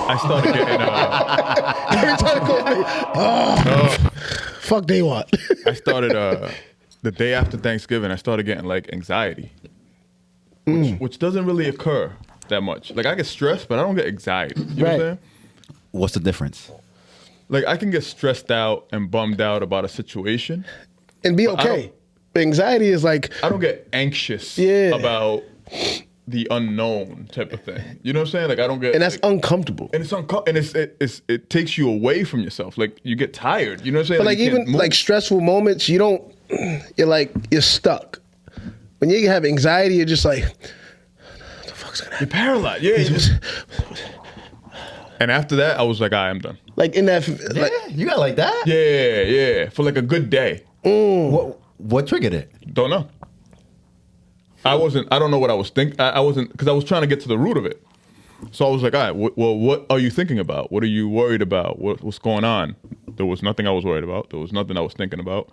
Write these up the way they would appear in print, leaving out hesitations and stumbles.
I started getting Every time fuck they want. I started the day after Thanksgiving. I started getting like anxiety, which doesn't really occur that much. Like I get stressed, but I don't get anxiety. You know what I'm saying? What's the difference? Like I can get stressed out and bummed out about a situation And be okay. Anxiety is like I don't get anxious about the unknown type of thing. You know what I'm saying? Like I don't get, and that's uncomfortable. And it takes you away from yourself. Like you get tired. You know what I'm saying? But like even like stressful moments, you're stuck. When you have anxiety, you're just like, what the fuck's gonna happen? You're paralyzed. Yeah. And after that, I was like, I'm done. Like in that, You got like that? Yeah. For like a good day. What triggered it? Don't know. I don't know what I was thinking. I wasn't, because I was trying to get to the root of it. So I was like, all right, well, what are you thinking about? What are you worried about? What's going on? There was nothing I was worried about. There was nothing I was thinking about.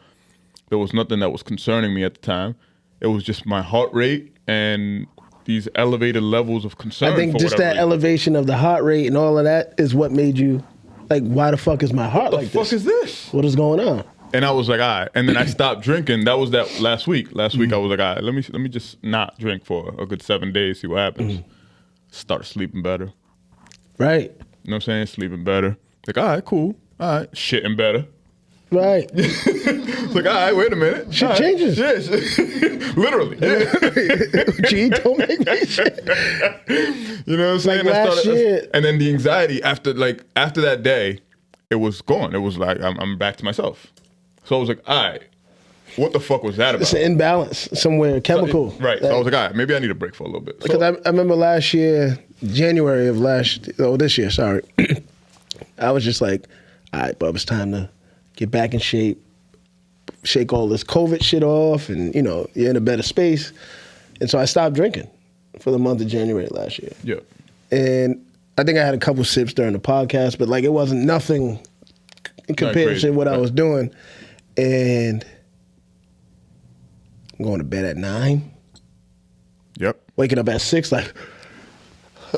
There was nothing that was concerning me at the time. It was just my heart rate and these elevated levels of concern. I think just that elevation of the heart rate and all of that is what made you like, why the fuck is my heart like this? What the fuck is this? What is going on? And I was like, all right. And then I stopped drinking. That was that last week. Last week I was like, all right, let me just not drink for a good 7 days, see what happens. Start sleeping better. Right. You know what I'm saying? Sleeping better. Like, all right, cool. All right, shitting better. Right. It's like, all right, wait a minute. Shit changes. Yeah, literally. Yeah. Gee, don't make me shit. You know what I'm saying? Like shit. And then the anxiety after that day, it was gone. It was like, I'm back to myself. So I was like, all right, what the fuck was that about? It's an imbalance somewhere, chemical. Right. So I was like, all right, maybe I need a break for a little bit. Because I remember last year, January of this year, sorry. I was just like, all right, bub, it's time to get back in shape, shake all this COVID shit off, and, you're in a better space. And so I stopped drinking for the month of January last year. Yeah. And I think I had a couple sips during the podcast, but like it wasn't nothing in comparison to what I was doing. And I'm going to bed at 9. Yep. Waking up at 6, like,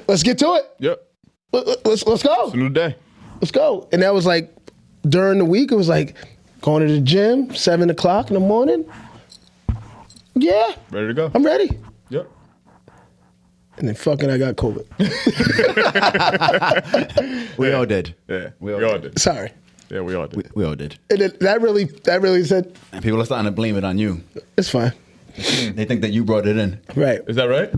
let's get to it. Yep. Let's go. It's a new day. Let's go. And that was like during the week. It was like going to the gym 7 o'clock in the morning. Yeah. Ready to go. I'm ready. Yep. And then fucking I got COVID. We all did. Yeah. We all did. Sorry. Yeah, we all did. We all did. And that really said, And people are starting to blame it on you. it's fine. They think that you brought it in. Right. Is that right?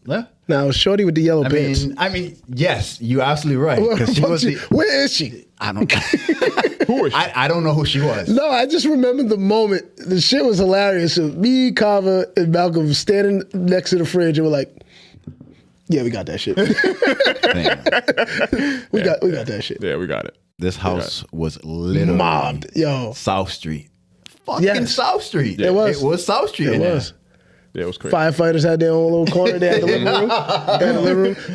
Yeah. Now, shorty with the yellow pants. I mean, yes, you're absolutely right. Because she was the. Where is she? I don't. Who is she? I don't know who she was. No, I just remember the moment. The shit was hilarious. So me, Kava, and Malcolm standing next to the fridge and we're like, yeah, we got that shit. we got that shit. Yeah, we got it. This house was literally Mobbed, yo. South Street. Fucking Yes. South Street. It was. It was South Street. It in there. was. Yeah, it was crazy. Firefighters had their own little corner. They had the living room.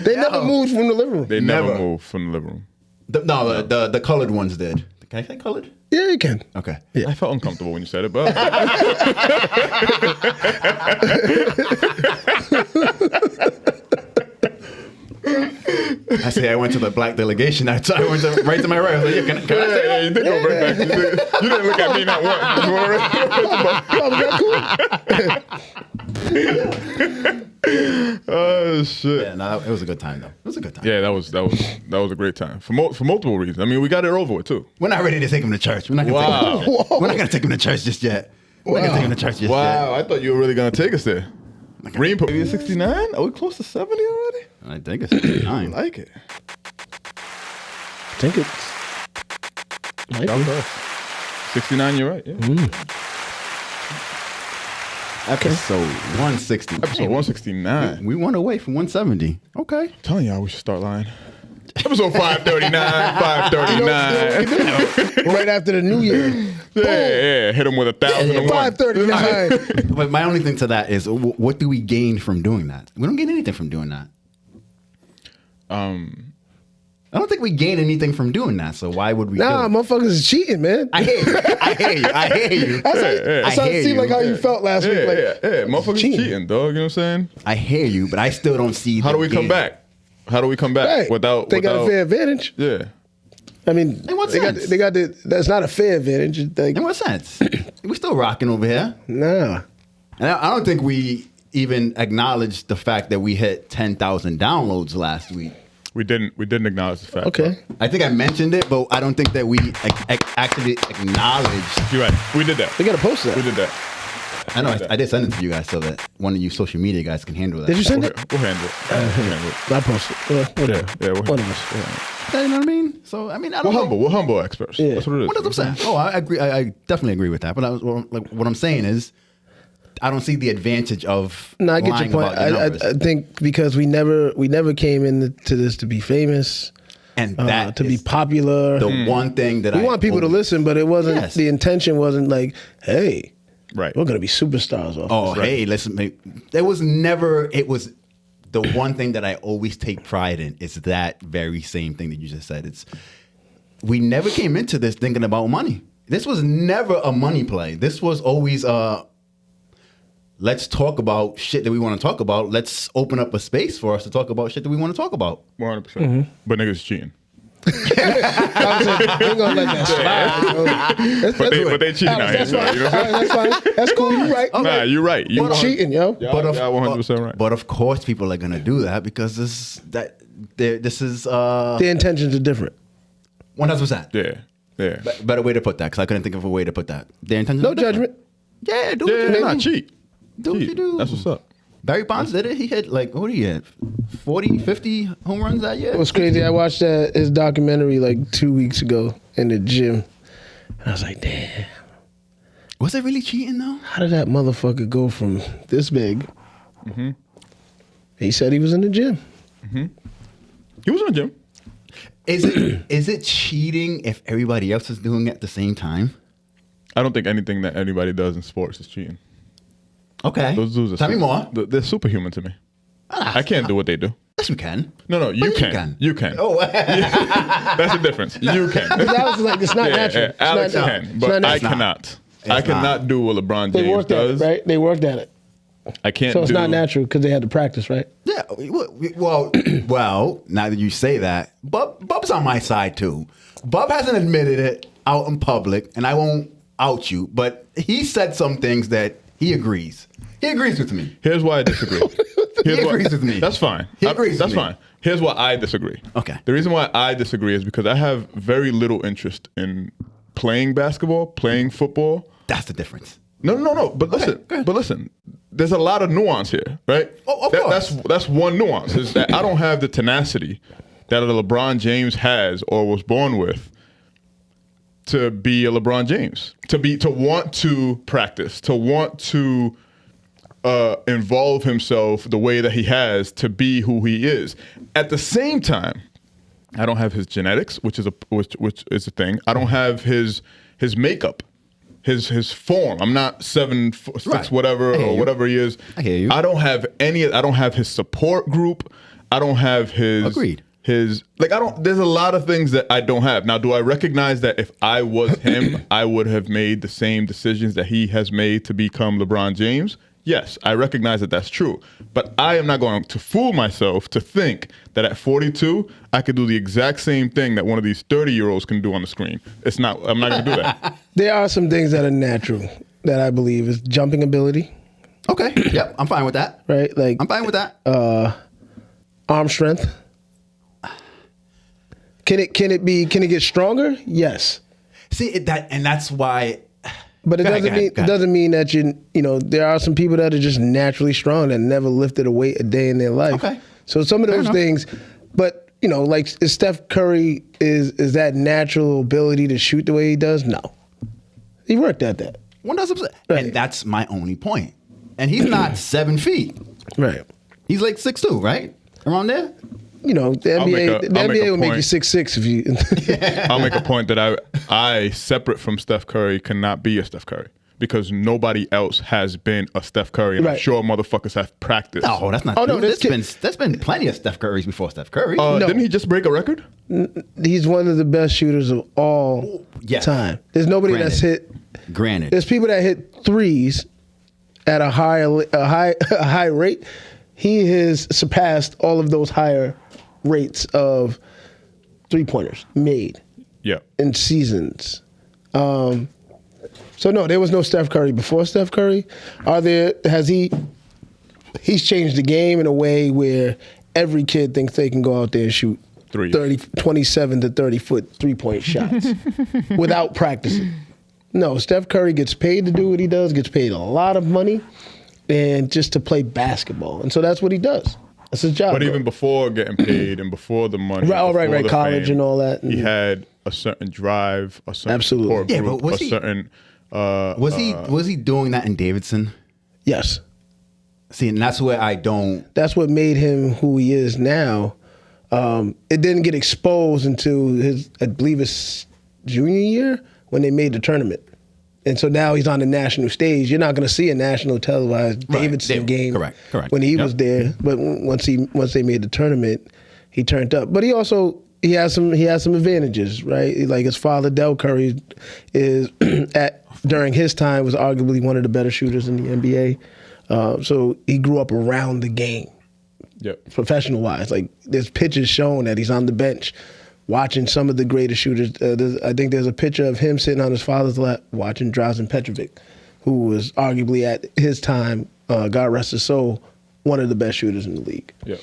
They never moved from the living room. They never Never. moved from the living room. The colored ones did. Can I say colored? Yeah, you can. Okay. Yeah. I felt uncomfortable when you said it, but I say I went to the black delegation. I went right to my right. I was like, yeah, can I say that? you did go right back. You didn't look at me not once. Oh shit! Yeah, no, it was a good time though. It was a good time. Yeah, that was a great time for multiple reasons. I mean, we got it over with too. We're not ready to take him to church. We're not gonna take him to church just yet. We're not gonna take him to church just yet. Wow, I thought you were really gonna take us there. Green put me at 69. Are we close to 70 already? I think it's 69. I like it. I think it's. Might That be. was us. 69. You're right. Yeah. Episode 160. Episode 169. We went away from 170. Okay. I'm telling y'all, we should start lying. Episode 539. 539. Right after the new year. Yeah. Hit them with 1,001. 539. But my only thing to that is, what do we gain from doing that? We don't gain anything from doing that. I don't think we gain anything from doing that. So why would we? Nah, do it? motherfuckers is cheating, man. I hear you. That's how it seemed like how you felt last week. Like, Motherfuckers cheating, dog. You know what I'm saying? I hear you, but I still don't see. How do we come back? How do we come back Right. without? They got a fair advantage. Yeah. I mean, In what they sense? got that's not a fair advantage. It's like, In what sense? We're still rocking over here. nah. And I don't think we even acknowledged the fact that we hit 10,000 downloads last week. We didn't acknowledge the fact. Okay. I think I mentioned it, but I don't think that we actually acknowledged. You're right. We did that. We got to post that. We did that. I know I did send it to you guys so that one of you social media guys can handle that. Did you send it? We'll handle it. We'll handle it. I posted. Whatever. Yeah, One of us. You know what I mean? So I mean, I don't know. We're humble experts. Yeah. That's what it is. 100%. Oh, I agree. I definitely agree with that. But what I'm saying is, I don't see the advantage of No, I get lying your point. about your numbers. I think because we never came into this to be famous, and that to be is popular. the one thing that We want people to listen, but it wasn't. Yes. The intention wasn't like, hey, Right. we're gonna be superstars off. Oh, this. hey, listen, mate. There was never. It was the one thing that I always take pride in is that very same thing that you just said. It's we never came into this thinking about money. This was never a money play. This was always let's talk about shit that we want to talk about. Let's open up a space for us to talk about shit that we want to talk about. 100%. But niggas cheating. I was like, we're gonna let that slide. But they cheating out here. That's so, fine. you know? That's fine. That's cool. You right. Nah, you're right. You're cheating, yo. Y'all 100% right. But of course, people are gonna do that because this is The intentions are different. 100%. Yeah. Better way to put that because I couldn't think of a way to put that. Their intentions. No are different. judgment. Yeah, do what Yeah, you do. not cheat. Do what you do. That's what's up. Barry Bonds did it. He hit like, what did he hit? 40, 50 home runs that year? It was crazy. I watched his documentary like 2 weeks ago in the gym. And I was like, damn, Was it really cheating though? how did that motherfucker go from this big? He said he was in the gym. He was in the gym. Is it cheating if everybody else is doing it at the same time? I don't think anything that anybody does in sports is cheating. Okay. Those dudes are Tell me more. They're superhuman to me. I can't do what they do. Yes, you can. No, you But can. You can. Oh, That's the difference. You can. But that was like, it's not natural. It's Alex not, can, it's but not I natural. cannot. It's I cannot not. do what LeBron They James worked at it, does. right? They worked at it. I can't So it's do. not natural because they had to practice, right? yeah. Well, now that you say that, Bub's on my side too. Bub hasn't admitted it out in public, and I won't out you, but he said some things that he agrees. He agrees with me. Here's why I disagree. He agrees with me. That's fine. He agrees with That's me. fine. Here's why I disagree. Okay. The reason why I disagree is because I have very little interest in playing basketball, playing football. That's the difference. No. But listen, go ahead. there's a lot of nuance here, right? Oh, of course. That's one nuance is that I don't have the tenacity that a LeBron James has or was born with to be a LeBron James, to want to practice, to want to involve himself the way that he has to be who he is. At the same time, I don't have his genetics, which is a thing. I don't have his makeup, his form. I'm not 7'6", Right. whatever, I hear or you. whatever he is. I hear you. I don't have I don't have his support group. I don't have his. Agreed. There's a lot of things that I don't have. Now, do I recognize that if I was him, I would have made the same decisions that he has made to become LeBron James? Yes, I recognize that that's true. But I am not going to fool myself to think that at 42, I could do the exact same thing that one of these 30-year-olds can do on the screen. I'm not going to do that. There are some things that are natural that I believe is jumping ability, Okay. Yep. I'm fine with that. right? Like I'm fine with that. arm strength. Can it get stronger? Yes. See that's why. But it Go ahead, doesn't go ahead, mean go ahead. doesn't mean that you know there are some people that are just naturally strong that never lifted a weight a day in their life. Okay. So some of Fair those enough. things, but you know, like is Steph Curry is that natural ability to shoot the way he does? No, he worked at that. 100%. Right. And that's my only point. And he's not 7 feet. Right. He's like 6'2", right? Around there. You know, the I'll make NBA, a- the I'll make NBA a will make you point. 6'6" if you. I'll make a point that I separate from Steph Curry cannot be a Steph Curry because nobody else has been a Steph Curry, and I'm Right. sure motherfuckers have practiced. No, that's not Oh, true. no, this There's been plenty of Steph Currys before Steph Curry. No. Didn't he just break a record? He's one of the best shooters of all Yes. time. There's nobody Granted. that's hit. Granted. There's people that hit threes at a high rate. He has surpassed all of those higher rates of 3-pointers made Yeah. in seasons. So no, there was no Steph Curry before Steph Curry. He's changed the game in a way where every kid thinks they can go out there and shoot 27 to 30 foot 3-point shots without practicing. No, Steph Curry gets paid to do what he does, gets paid a lot of money, and just to play basketball. And so that's what he does. That's his job. But even before getting paid and before the money, right, the college fame, and all that. he had a certain drive, a certain Absolutely. support Yeah, group, but was a he- certain. Was he doing that in Davidson? Yes. See, and that's where I don't. That's what made him who he is now. It didn't get exposed until I believe his junior year when they made the tournament. And so now he's on the national stage. You're not going to see a national televised Right. Davidson game Correct. when he Yep. was there. But once they made the tournament, he turned up. But he has some advantages, right? Like his father, Del Curry, is during his time was arguably one of the better shooters in the NBA. So he grew up around the game. Yep. Professional wise, like there's pictures showing that he's on the bench watching some of the greatest shooters. I think there's a picture of him sitting on his father's lap watching Drazen Petrovic, who was arguably at his time, God rest his soul, one of the best shooters in the league. Yep.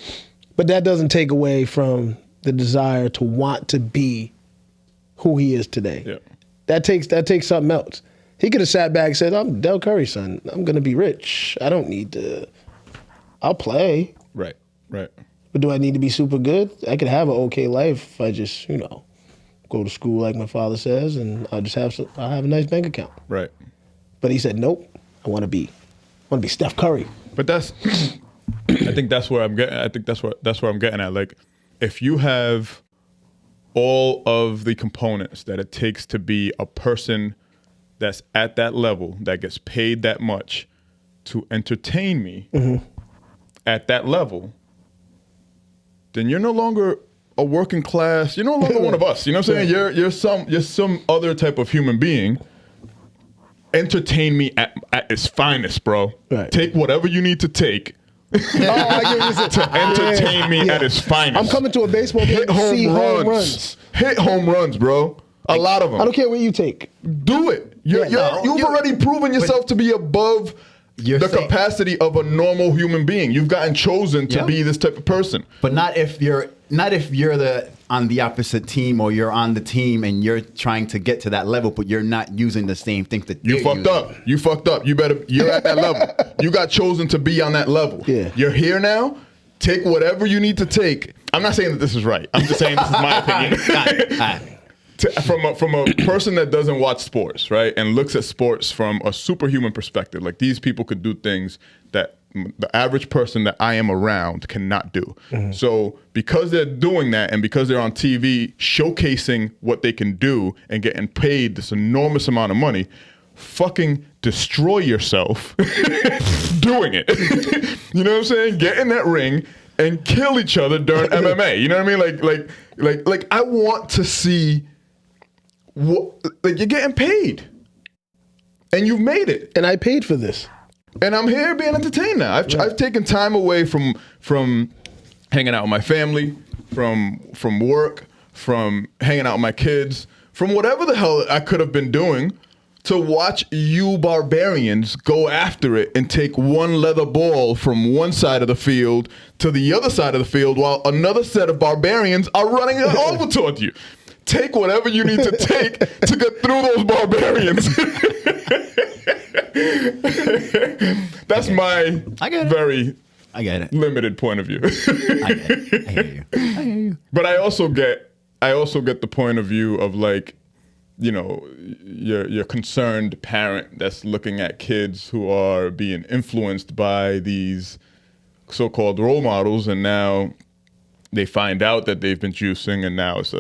But that doesn't take away from the desire to want to be who he is today. Yep. That takes something else. He could have sat back and said, "I'm Del Curry's son. I'm going to be rich. I don't need to. I'll play." Right. But do I need to be super good? I could have an okay life if I just, go to school like my father says, and I'll have a nice bank account. Right. But he said, "Nope. I want to be Steph Curry." But that's, I think that's where I'm getting. I think that's where I'm getting at. Like, if you have all of the components that it takes to be a person that's at that level, that gets paid that much to entertain me at that level, then you're no longer a working class. You're no longer one of us. You know what I'm saying? You're some other type of human being. Entertain me at its finest, bro. Right. Take whatever you need to take I get what you said. to entertain me at its finest. I'm coming to a baseball game Hit to see home runs. Hit home runs, bro. A lot of them. I don't care what you take. Do it. You've already proven yourself to be above You're the saying- capacity of a normal human being. You've gotten chosen to Yeah. be this type of person. But not if you're on the opposite team, or you're on the team and you're trying to get to that level, but you're not using the same things that You they're fucked using. up. You fucked up. You're at that level. You got chosen to be on that level. Yeah. You're here now. Take whatever you need to take. I'm not saying that this is right. I'm just saying this is my opinion. From a person that doesn't watch sports, right, and looks at sports from a superhuman perspective, like these people could do things that the average person that I am around cannot do. So because they're doing that, and because they're on TV showcasing what they can do and getting paid this enormous amount of money, fucking destroy yourself doing it. You know what I'm saying? Get in that ring and kill each other during MMA. You know what I mean? Like I want to see like you're getting paid, and you've made it, And I paid for this. and I'm here being entertained now. I've taken time away from hanging out with my family, from work, from hanging out with my kids, from whatever the hell I could have been doing, to watch you barbarians go after it and take one leather ball from one side of the field to the other side of the field while another set of barbarians are running over towards you. Take whatever you need to take to get through those barbarians. That's my I get it. very I get it. limited point of view. I get it. I hear you. But I also get the point of view of, like, you know, your concerned parent that's looking at kids who are being influenced by these so-called role models, and now they find out that they've been juicing, and now it's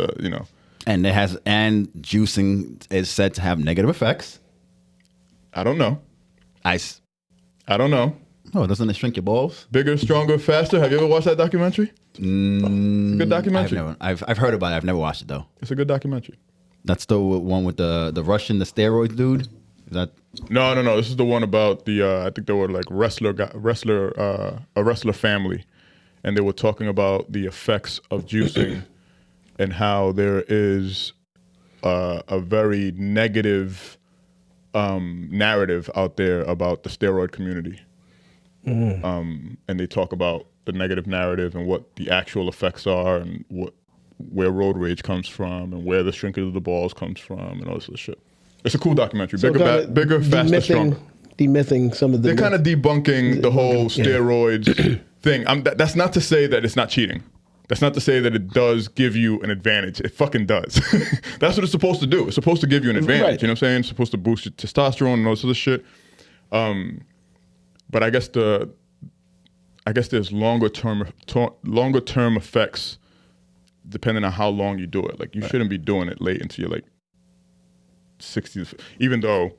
And juicing is said to have negative effects. I don't know. Ice. I don't know. Oh, doesn't it shrink your balls? Bigger, stronger, faster. Have you ever watched that documentary? It's a good documentary. I've heard about it. I've never watched it though. It's a good documentary. That's the one with the Russian, the steroids dude. Is that? No. This is the one about the I think they were like a wrestler family, and they were talking about the effects of juicing and how there is a very negative narrative out there about the steroid community. And they talk about the negative narrative and what the actual effects are and where road rage comes from and where the shrinkage of the balls comes from and all this other shit. It's a cool documentary. So Bigger, faster, stronger. Demything some of the. They're kind of debunking the whole steroids thing. That's not to say that it's not cheating. That's not to say that it does give you an advantage. It fucking does. That's what it's supposed to do. It's supposed to give you an advantage. Right. You know what I'm saying? It's supposed to boost your testosterone and all this other shit. But I guess there's longer term effects depending on how long you do it. Like you shouldn't be doing it late into your like 60s. Even though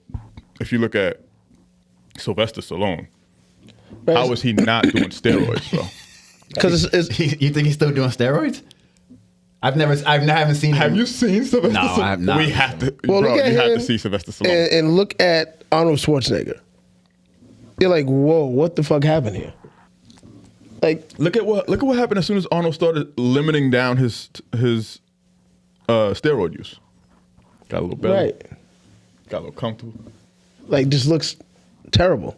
if you look at Sylvester Stallone, how is he not doing steroids, bro? Because You think he's still doing steroids? I haven't seen him. Have you seen Sylvester Stallone? No, I have not. We have to, Well, bro, look at you have him to see Sylvester Stallone. and look at Arnold Schwarzenegger. You're like, whoa, what the fuck happened here? Like, Look at what happened as soon as Arnold started limiting down his steroid use. Got a little better. right. Got a little comfortable. Like, just looks terrible.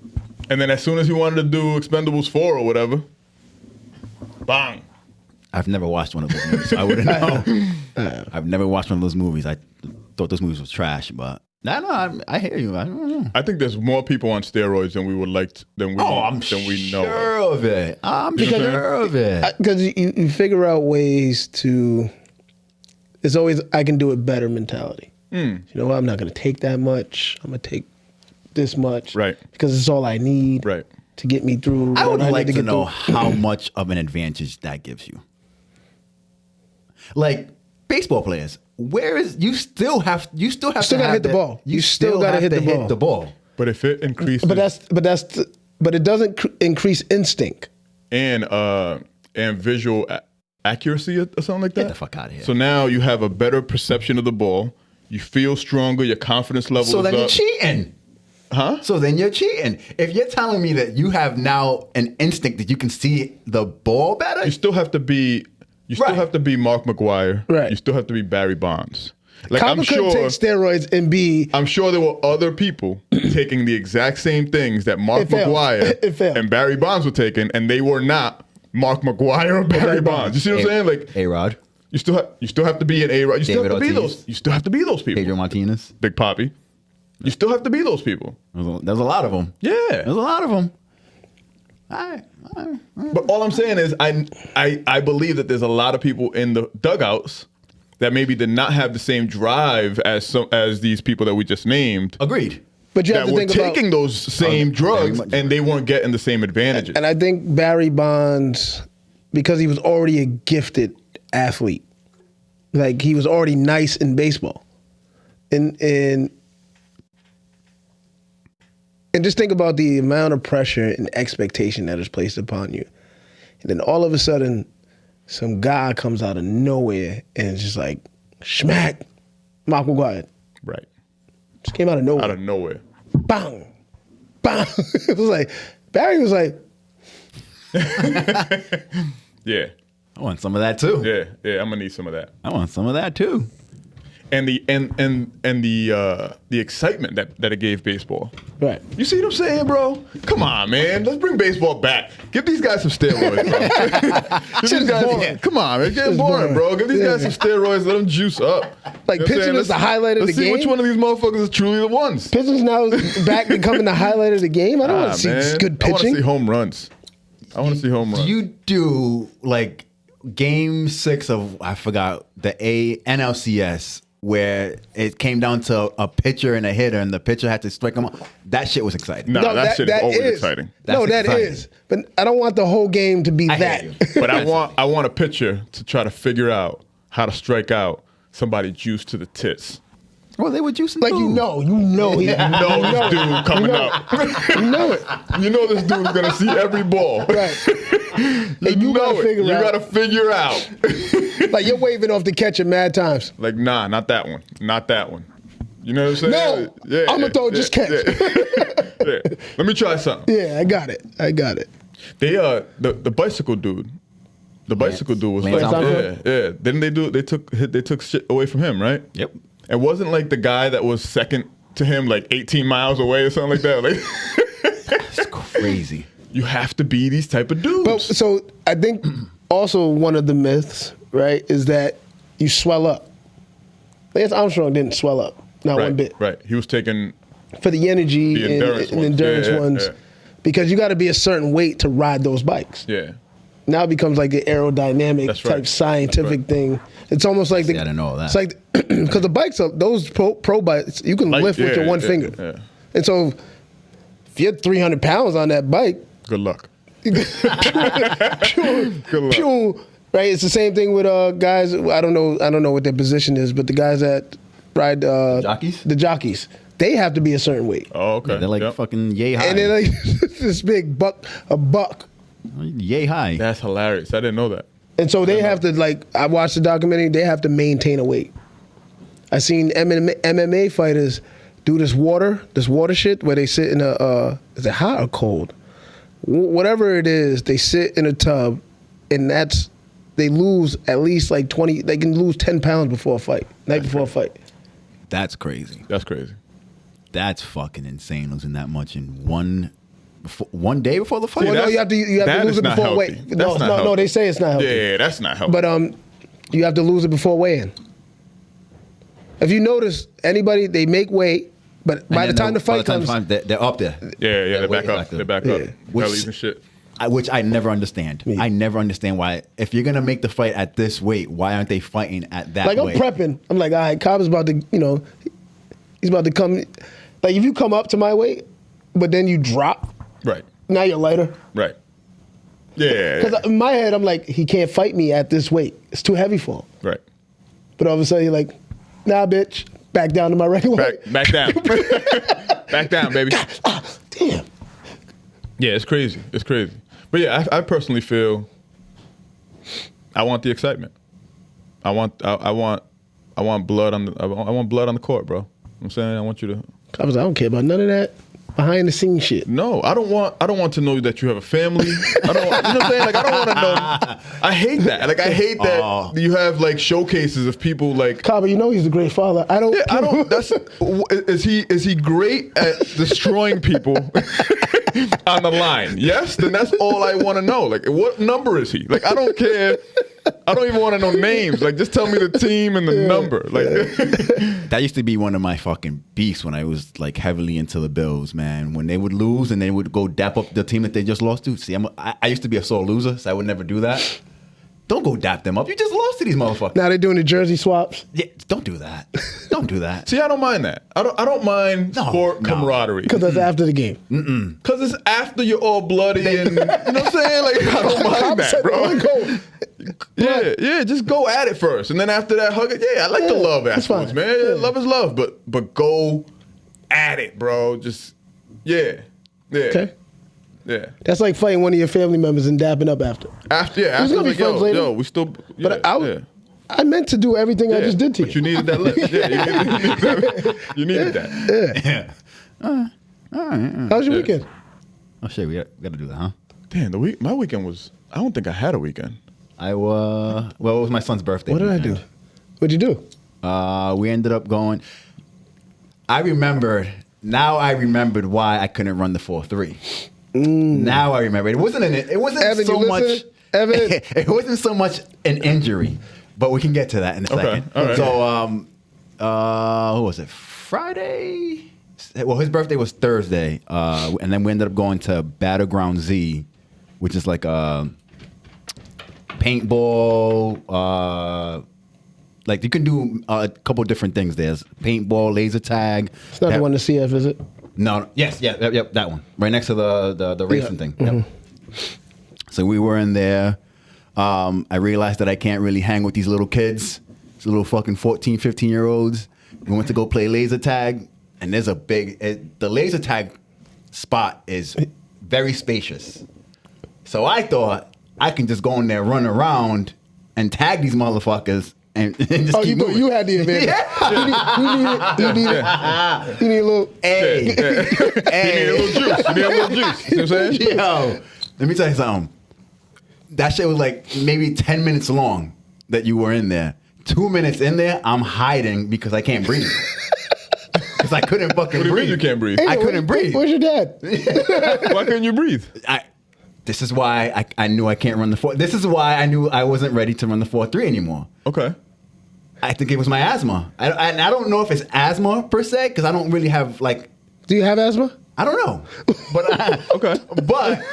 And then as soon as he wanted to do Expendables 4 or whatever, bang. I've never watched one of those movies, so I wouldn't know. I've never watched one of those movies. I thought those movies was trash, but I hear you. I don't know. I think there's more people on steroids than we would like than we know. Sure of it. I'm You know what I'm sure of it. Because you figure out ways to. It's always I can do it better mentality. You know what? I'm not going to take that much. I'm going to take this much. Right. Because it's all I need. Right. To get me through. I would what like need to get know through. how much of an advantage that gives you. Like baseball players, you still have to hit the ball. You still gotta have hit to the ball. the ball. But if it increases But it doesn't increase instinct. and visual accuracy or something like that. Get the fuck out of here. So now you have a better perception of the ball. You feel stronger. Your confidence level So is then up. you're cheating. Huh? So then you're cheating. If you're telling me that you have now an instinct that you can see the ball better, You still have to be. You still Right. have to be Mark McGuire. Right. You still have to be Barry Bonds. Like Kava couldn't take steroids and be. I'm sure there were other people taking the exact same things that Mark It failed. McGuire It failed. and Barry Bonds were taking, and they were not Mark McGuire or Barry Bonds. You see what I'm saying? Like A-Rod, you still have to be an A-Rod. You still David have to be Ortiz. those. You still have to be those people. Pedro Martinez. Big Poppy. You still have to be those people. There's a lot of them. Yeah. There's a lot of them. But all I'm saying is I believe that there's a lot of people in the dugouts that maybe did not have the same drive as these people that we just named. Agreed. But you have That to were think about. taking those same very drugs much. and they weren't getting the same advantages. And I think Barry Bonds, because he was already a gifted athlete, like he was already nice in baseball, and just think about the amount of pressure and expectation that is placed upon you, and then all of a sudden, some guy comes out of nowhere and it's just like schmack, Mark McGuire Right. just came out of nowhere, Out of nowhere. bang, bang. It was like Barry was like. Yeah. I want some of that too. Yeah. I'm gonna need some of that. I want some of that too. And the excitement that it gave baseball. Right. You see what I'm saying, bro? Come on, man. Let's bring baseball back. Give these guys some steroids, bro. Give these guys boring. come on, man. It's getting Shit's boring, boring. bro. Give these guys Yeah. some steroids. Let them juice up. Like, You know what I'm pitching saying? is the highlight of let's the see which game? one of these motherfuckers is truly the ones. Pitching's now back becoming the highlight of the game. I don't want to see man. good I want to pitching. see home runs. I want to see home runs. You do like game 6 of I forgot the NLCS where it came down to a pitcher and a hitter and the pitcher had to strike them out. That shit was exciting. No, that shit is always exciting. No, That's that exciting. is. But I don't want the whole game to be I that. hear you. But I want a pitcher to try to figure out how to strike out somebody juiced to the tits. Well, they were juicing Like too. you know he. No, this dude coming up. You know it. You know this dude's gonna see every ball. Right. And you know gotta it. figure You out. gotta figure out. Like you're waving off the catch at mad times. Like, nah, not that one. Not that one. You know what I'm saying? No, I'ma throw just catch. Yeah. Let me try something. Yeah, I got it. They the bicycle dude. The bicycle dude was Lance like, Armstrong? yeah. Didn't they do? They took shit away from him, right? Yep. It wasn't like the guy that was second to him, like 18 miles away or something like that. Like, It's crazy. you have to be these type of dudes. But so I think also one of the myths, right, is that you swell up. Lance Armstrong didn't swell up, not right, one bit. Right. He was taking. For the energy The endurance and ones. endurance Yeah, ones, yeah. because you got to be a certain weight to ride those bikes. Yeah. Now it becomes like the aerodynamic That's type right. scientific That's right. thing. It's almost like I didn't know all that. It's like because the bikes are those pro bikes you can Like, lift with yeah, your one yeah, finger, yeah. and so if you're 300 pounds on that bike, Good luck. pew, Good luck. pew, right? It's the same thing with guys. I don't know what their position is, but the guys that ride Jockeys? the jockeys, they have to be a certain weight, Oh, okay. Yeah, they're like Yep. fucking yay high. and they're like this big buck. Yay high. That's hilarious. I didn't know that. And so they have to, like, I watched the documentary, they have to maintain a weight. I seen MMA fighters do this water shit where they sit in is it hot or cold? Whatever it is, they sit in a tub and they lose at least like 20, they can lose 10 pounds before a fight, night before a fight. That's crazy. That's crazy. That's fucking insane, losing that much in one day before the fight. Well, no, that's- you have to that lose is it not before healthy. weight. That's No, not no, healthy. they say it's not healthy. Yeah, that's not healthy. But you have to lose it before weigh-in. If you notice, anybody, they make weight, but by the time the fight comes, they're up there. yeah, they're way back up. there. They're back Yeah. up. Which- Bellies and shit. Which I never understand. Me. I never understand why. If you're gonna make the fight at this weight, why aren't they fighting at that like I'm weight? prepping. I'm like, all right, Cobb is about to, he's about to come. Like if you come up to my weight, but then you drop, Right. now you're lighter. Right. Yeah. Because in my head, I'm like, he can't fight me at this weight. It's too heavy for him. Right. But all of a sudden, you're like, nah, bitch, back down to my regular weight. Back down. Back down, baby. Damn. Yeah, it's crazy. It's crazy. But yeah, I personally feel I want the excitement. I want blood on the court, bro. You know what I'm saying? I want you to. I was like, I don't care about none of that behind the scenes shit. No, I don't want to know that you have a family. I don't. You know what I'm saying? Like I don't want to know. I hate that. Like I hate that you have like showcases of people like. Cobb, he's a great father. I don't. Yeah, I don't. That's is he great at destroying people on the line? Yes, then that's all I want to know. Like, what number is he? Like, I don't care. I don't even want to know names. Like, just tell me the team and the number. Like, That used to be one of my fucking beefs when I was like heavily into the Bills, man. When they would lose and they would go dap up the team that they just lost to. See, I used to be a sore loser, so I would never do that. Don't go dap them up. You just lost to these motherfuckers. Now they're doing the jersey swaps. Yeah, don't do that. Don't do that. see, I don't mind that. I don't mind sport no. camaraderie Because that's after the game. because it's after you're all bloody and you know what I'm saying. Like, I don't mind that, bro. Yeah, just go at it first, and then after that, hug it. Yeah, I like the love that's afterwards, fine. man. Yeah, Yeah. love is love, but go at it, bro. Just yeah. Okay. Yeah. That's like fighting one of your family members and dapping up after. After was after gonna be like, yo, friends later. yo, we still. Yeah, But yeah. I meant to do everything I just did to But you needed that lift. Yeah, you needed that. Yeah. How was your weekend? Oh shit, we got to do that, huh? Damn, my weekend was. I don't think I had a weekend. Well, it was my son's birthday. What did I weekend. do? What'd you do? We ended up going. Now I remembered why I couldn't run the 4.3. Now I remember. It wasn't Evan, so you much. listening? Evan? It wasn't so much an injury, but we can get to that in a second. all right. So, who was it? Friday. Well, his birthday was Thursday, and then we ended up going to Battleground Z, which is like a paintball. Like you can do a couple different things. There's paintball, laser tag. It's not the one to CF, is it? No. Yes. Yeah. Yep. That one. Right next to the racing thing. Yep. Mm-hmm. So we were in there. I realized that I can't really hang with these little kids. These little fucking 14, 15-year-olds. We went to go play laser tag, and there's the laser tag spot is very spacious. So I thought I can just go in there, run around, and tag these motherfuckers, and just Oh, keep moving. you had the advantage. You need a little. Hey, You need a little juice. You need a little juice. You know what I'm saying? Yo, let me tell you something. that shit was like maybe 10 minutes long that you were in there. 2 minutes in there, I'm hiding because I can't breathe. Because I couldn't fucking What do you mean breathe. you can't breathe? I couldn't breathe. Where's your dad? Why couldn't you breathe? This is why I knew I can't run the 4. This is why I knew I wasn't ready to run the 4.3 anymore. Okay. I think it was my asthma. I don't know if it's asthma per se because I don't really have like. Do you have asthma? I don't know, but Okay. But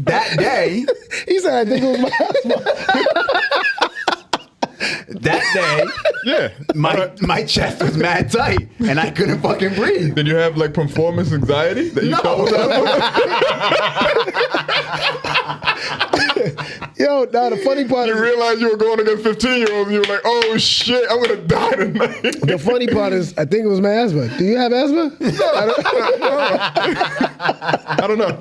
that day, He said, I think it was my asthma. that day, Yeah. my chest was mad tight and I couldn't fucking breathe. Did you have like performance anxiety that you thought was Yo, now the funny part You is, realized you were going against 15-year-olds and you were like, oh shit, I'm gonna die tonight. the funny part is, I think it was my asthma. Do you have asthma? I don't know.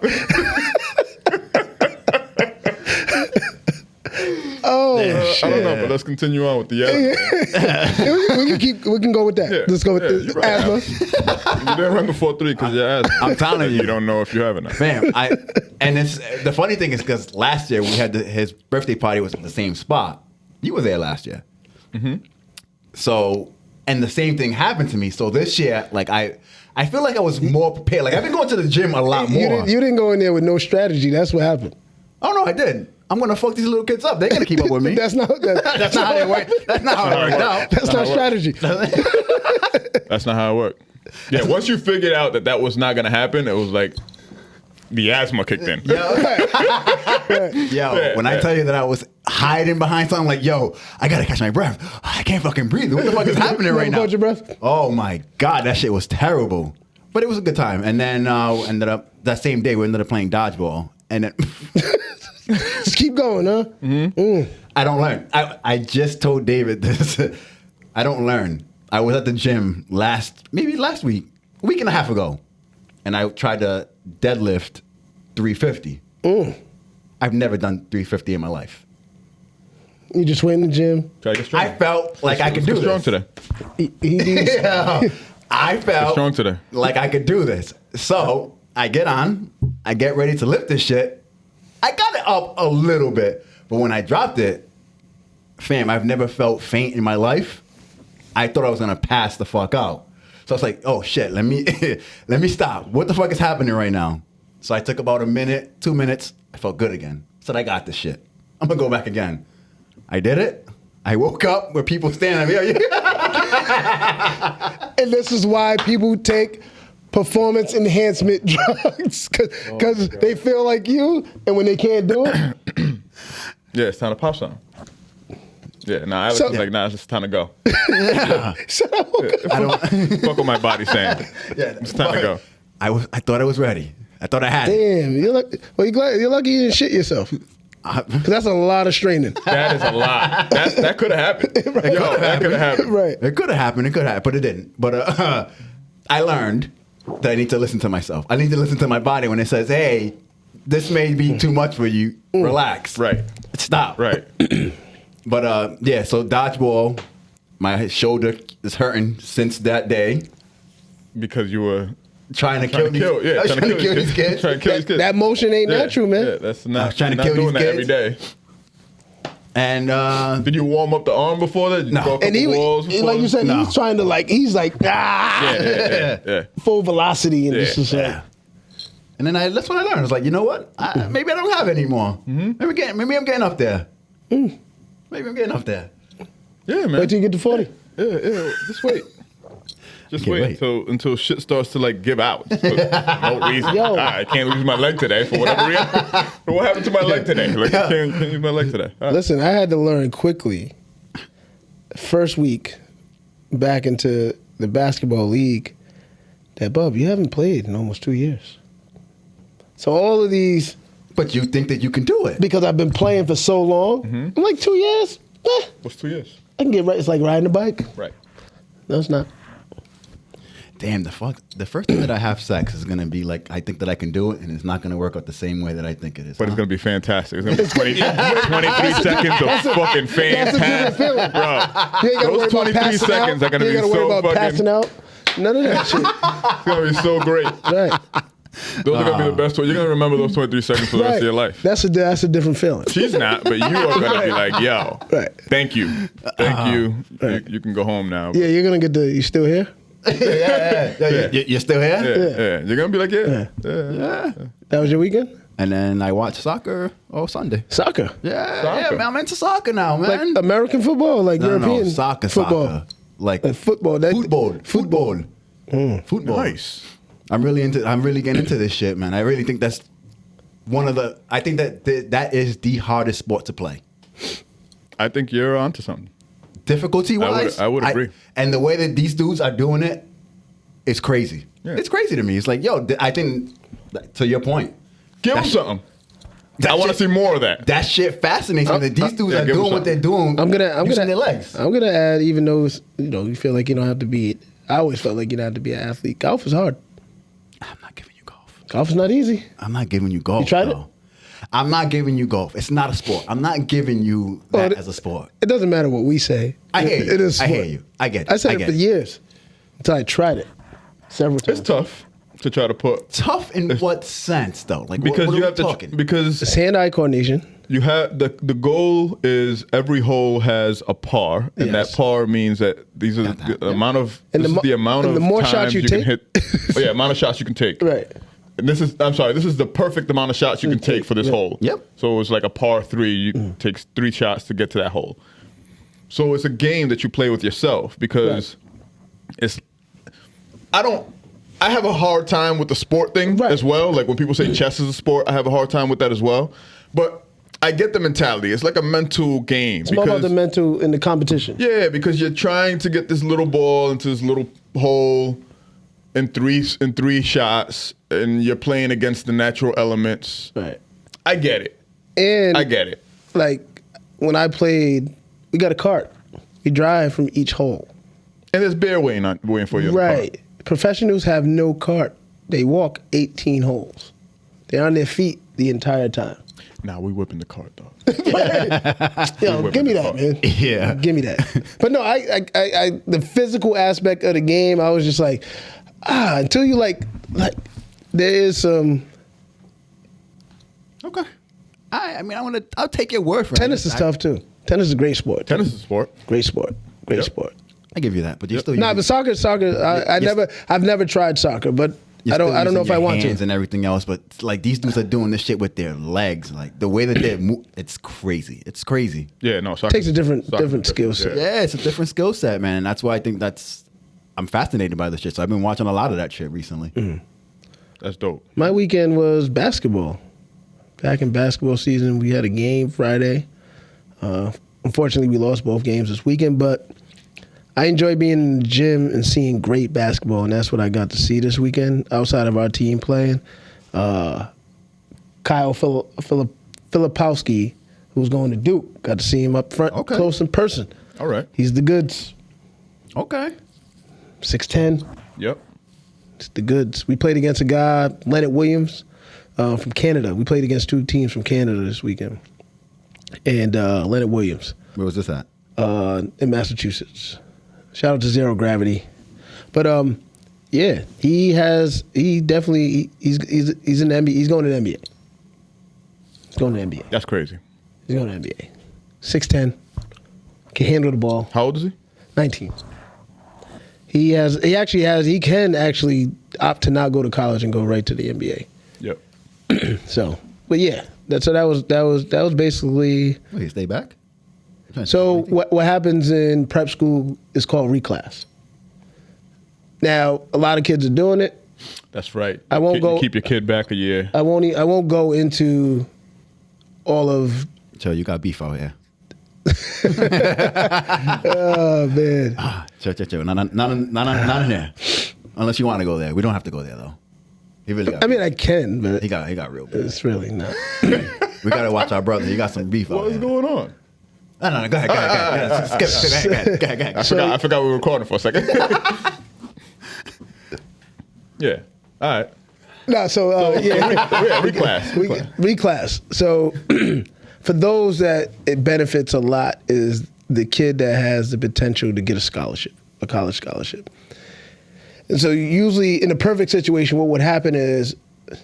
Oh, I don't know, but let's continue on with the we can go with that. Yeah, Let's go with yeah, the you're right. asthma. You didn't run the 4.3 because you're asthma. I'm telling you. You don't know if you have it. Fam, and it's the funny thing is because last year we had his birthday party was at the same spot. You were there last year. Mm-hmm. So, and the same thing happened to me. So this year, like I feel like I was more prepared. Like I've been going to the gym a lot more. You didn't go in there with no strategy. That's what happened. Oh no, I did. I'm gonna fuck these little kids up. They're gonna keep up with me. That's not That's not how it worked. That's not how it worked out. That's not strategy. That's not how it worked. Yeah, once you figured out that was not gonna happen, it was like the asthma kicked in. Yo, when I tell you that I was hiding behind something, like, yo, I gotta catch my breath. I can't fucking breathe. What the fuck is happening right now? Hold your breath. Oh my God, that shit was terrible. But it was a good time. And then ended up that same day we ended up playing dodgeball. And then Just keep going, huh? Mm-hmm. I don't learn. I just told David this. I don't learn. I was at the gym last week, a week and a half ago, and I tried to deadlift 350. I've never done 350 in my life. You just went in the gym. Try to get strong. I felt like I could do strong this. today. Yeah. I Get felt strong today. like I could do this. So I get on, I get ready to lift this shit. I got it up a little bit, but when I dropped it, fam, I've never felt faint in my life. I thought I was gonna pass the fuck out. So I was like, oh shit, let me stop. What the fuck is happening right now? So I took about a minute, 2 minutes. I felt good again. Said, I got this shit. I'm gonna go back again. I did it. I woke up with people standing there. And this is why people take performance enhancement drugs because they feel like you, and when they can't do it, Yeah, it's time to pop something. Yeah, Alex So- is like, it's just time to go. so, I don't. Fuck what my body's saying. Yeah, It's time to go. I thought I was ready. I thought I had it. damn, you're lucky you didn't shit yourself. 'Cause that's a lot of straining. That is a lot. That could have happened. Yo, that could have happened. Right. It could have happened, but it didn't. But I learned that I need to listen to myself. I need to listen to my body when it says, hey, this may be too much for you. Relax. Right. Stop. Right. But yeah, so dodgeball, my shoulder is hurting since that day. Because you were Trying to trying to kill these kids. Trying to kill these kids. That motion ain't natural, man. Yeah, that's I not, was trying to not kill doing these that every kids. day. And Did you warm up the arm before that? Did you No. go a couple And walls before? like you said, No. he's trying to he's like, Yeah. full velocity, and Yeah. it's just like, yeah. And then that's what I learned. I was like, you know what? Maybe I don't have it anymore. Maybe I'm getting up there. Maybe I'm getting up there. Yeah, man. wait till you get to 40. Yeah. Just wait. Just Can't wait wait. until shit starts to give out. For no reason. Yo. I can't lose my leg today for whatever reason. But what happened to my leg today? I can't use my leg today. All right. Listen, I had to learn quickly. First week back into the basketball league, that Bub, you haven't played in almost 2 years. So all of these, But you think that you can do it. because I've been playing for so long, I'm like 2 years. What's 2 years? I can get right. It's like riding a bike. Right. No, it's not. Damn, the first time that I have sex is going to be like, I think that I can do it, and it's not going to work out the same way that I think it is. But it's going to be fantastic. It's going to be 23 seconds of fucking That's a different fantastic. feeling. Bro, You ain't gotta worry those about 23 passing seconds out. are going to You be ain't gotta worry so about fucking, passing out. None of that shit. it's going to be so great. Right. Those are gonna be the best. You're gonna remember those 23 seconds for the rest of your life. That's a different feeling. She's not, but you are gonna be like, yo, Right. thank you. Right. You can go home now. Yeah, you're gonna get you still here? Yeah. You're still here? Yeah. You're gonna be like, yeah. That was your weekend? And then I watch soccer Sunday. Soccer. Yeah, Soccer. man, I'm into soccer now, man. Like American football, like European No, soccer. football. Like Football. Football. Nice. I'm really getting into this shit, man. I really think that's I think that is the hardest sport to play. I think you're onto something. Difficulty wise, I would agree. And the way that these dudes are doing it is crazy. Yeah. It's crazy to me. It's like, yo, I think, to your point, Give them something. I want to see more of that. that shit fascinates me. That these dudes are give 'em doing what they're doing. I'm gonna using their legs. I'm gonna add, even though you feel like you don't have to be. I always felt like you don't have to be an athlete. Golf is hard. I'm not giving you golf. Golf is not easy. I'm not giving you golf. You tried it? I'm not giving you golf. It's not a sport. I'm not giving you that as a sport. It doesn't matter what we say. I hear you. It is. I hear sport. you. I get it. I said I it get for it. years until I tried it several times. It's tough to try to put Tough in what sense, though? Like, because what you are have we to talking? because It's hand-eye coordination. you have the goal is every hole has a par, and Yes. that par means that these are the amount of And this the is the amount and of the more times shots you can take- hit. Oh, yeah, amount of shots you can take. Right. And this is the perfect amount of shots you can take for this Yeah. hole. Yep. So it's like a par 3. You take 3 shots to get to that hole. So it's a game that you play with yourself because I have a hard time with the sport thing Right. as well. Like when people say chess is a sport, I have a hard time with that as well. But I get the mentality. It's like a mental game. It's more about the mental in the competition. Yeah, because you're trying to get this little ball into this little hole in three shots, and you're playing against the natural elements. Right. I get it. And I get it. Like when I played, we got a cart. We drive from each hole. And there's bear waiting for you. on the Right. cart. Professionals have no cart. They walk 18 holes. They're on their feet the entire time. Nah, we whipping the cart though. Yo, give me that, man. Yeah. Give me that. But no, I the physical aspect of the game, I was just like, until you like there is some. Okay. I mean, I'll take your word for it. Tennis is tough too. Tennis is a great sport. Tennis is a sport. Great sport. Great Yep. sport. I give you that, but you're still. Nah, but soccer. I've never tried soccer, but I don't know if I want to. And everything else, but like these dudes are doing this shit with their legs, like the way that they move. It's crazy. It's crazy. Yeah, no. Soccer Takes a different skill set. Yeah, it's a different skill set, man. And that's why I think I'm fascinated by this shit. So I've been watching a lot of that shit recently. That's dope. My weekend was basketball. Back in basketball season, we had a game Friday. Unfortunately, we lost both games this weekend, but I enjoy being in the gym and seeing great basketball, and that's what I got to see this weekend outside of our team playing. Kyle Filipowski, who's going to Duke, got to see him up front, Okay. close in person. All right. He's the goods. Okay. 6'10". Yep. It's the goods. We played against a guy, Leonard Williams, from Canada. We played against 2 teams from Canada this weekend. And Leonard Williams Where was this at? in Massachusetts. Shout out to Zero Gravity. But yeah, he's in the NBA. He's going to the NBA. He's going to the NBA. That's crazy. He's going to the NBA. 6'10". Can handle the ball. How old is he? 19. He can actually opt to not go to college and go right to the NBA. Yep. So, but yeah, that was basically. Wait, you stay back? So what happens in prep school is called reclass. Now, a lot of kids are doing it. That's right. I won't go. Keep your kid back a year. I won't go into all of. Joe, you got beef out here. Oh man. Joe. Not in there. Unless you want to go there. We don't have to go there though. He really got. I mean, I can, but he got real bad. it's really not. We gotta watch our brother. He got some beef out What's here. going on? No, go ahead. Skip. Go ahead. I forgot we were recording for a second. Yeah. All right. No, so yeah, Reclass. reclass. So for those that it benefits a lot is the kid that has the potential to get a college scholarship. And so usually in a perfect situation, what would happen is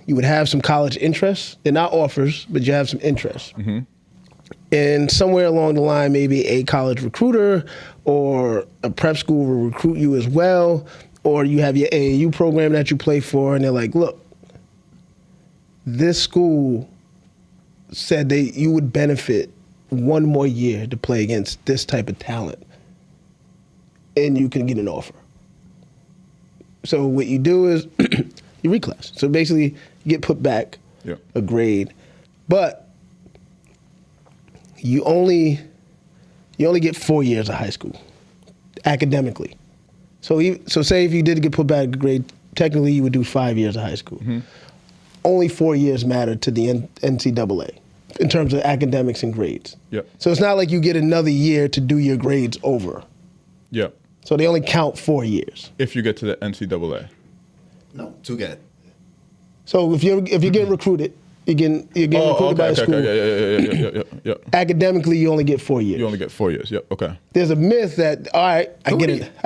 you would have some college interests. They're not offers, but you have some interests. And somewhere along the line, maybe a college recruiter or a prep school will recruit you as well, or you have your AAU program that you play for, and they're like, look, this school said you would benefit one more year to play against this type of talent, and you can get an offer. So what you do is you reclass. So basically, you get put back a grade, but you only get 4 years of high school academically. So say if you did get put back a grade, technically you would do 5 years of high school. Only 4 years matter to the NCAA in terms of academics and grades. So it's not like you get another year to do your grades over. So they only count 4 years. If you get to the NCAA. No, to get. So if you're getting recruited, you're getting recruited by a school. Yeah. Academically, you only get 4 years. You only get 4 years. Yep. Okay. There's a myth that I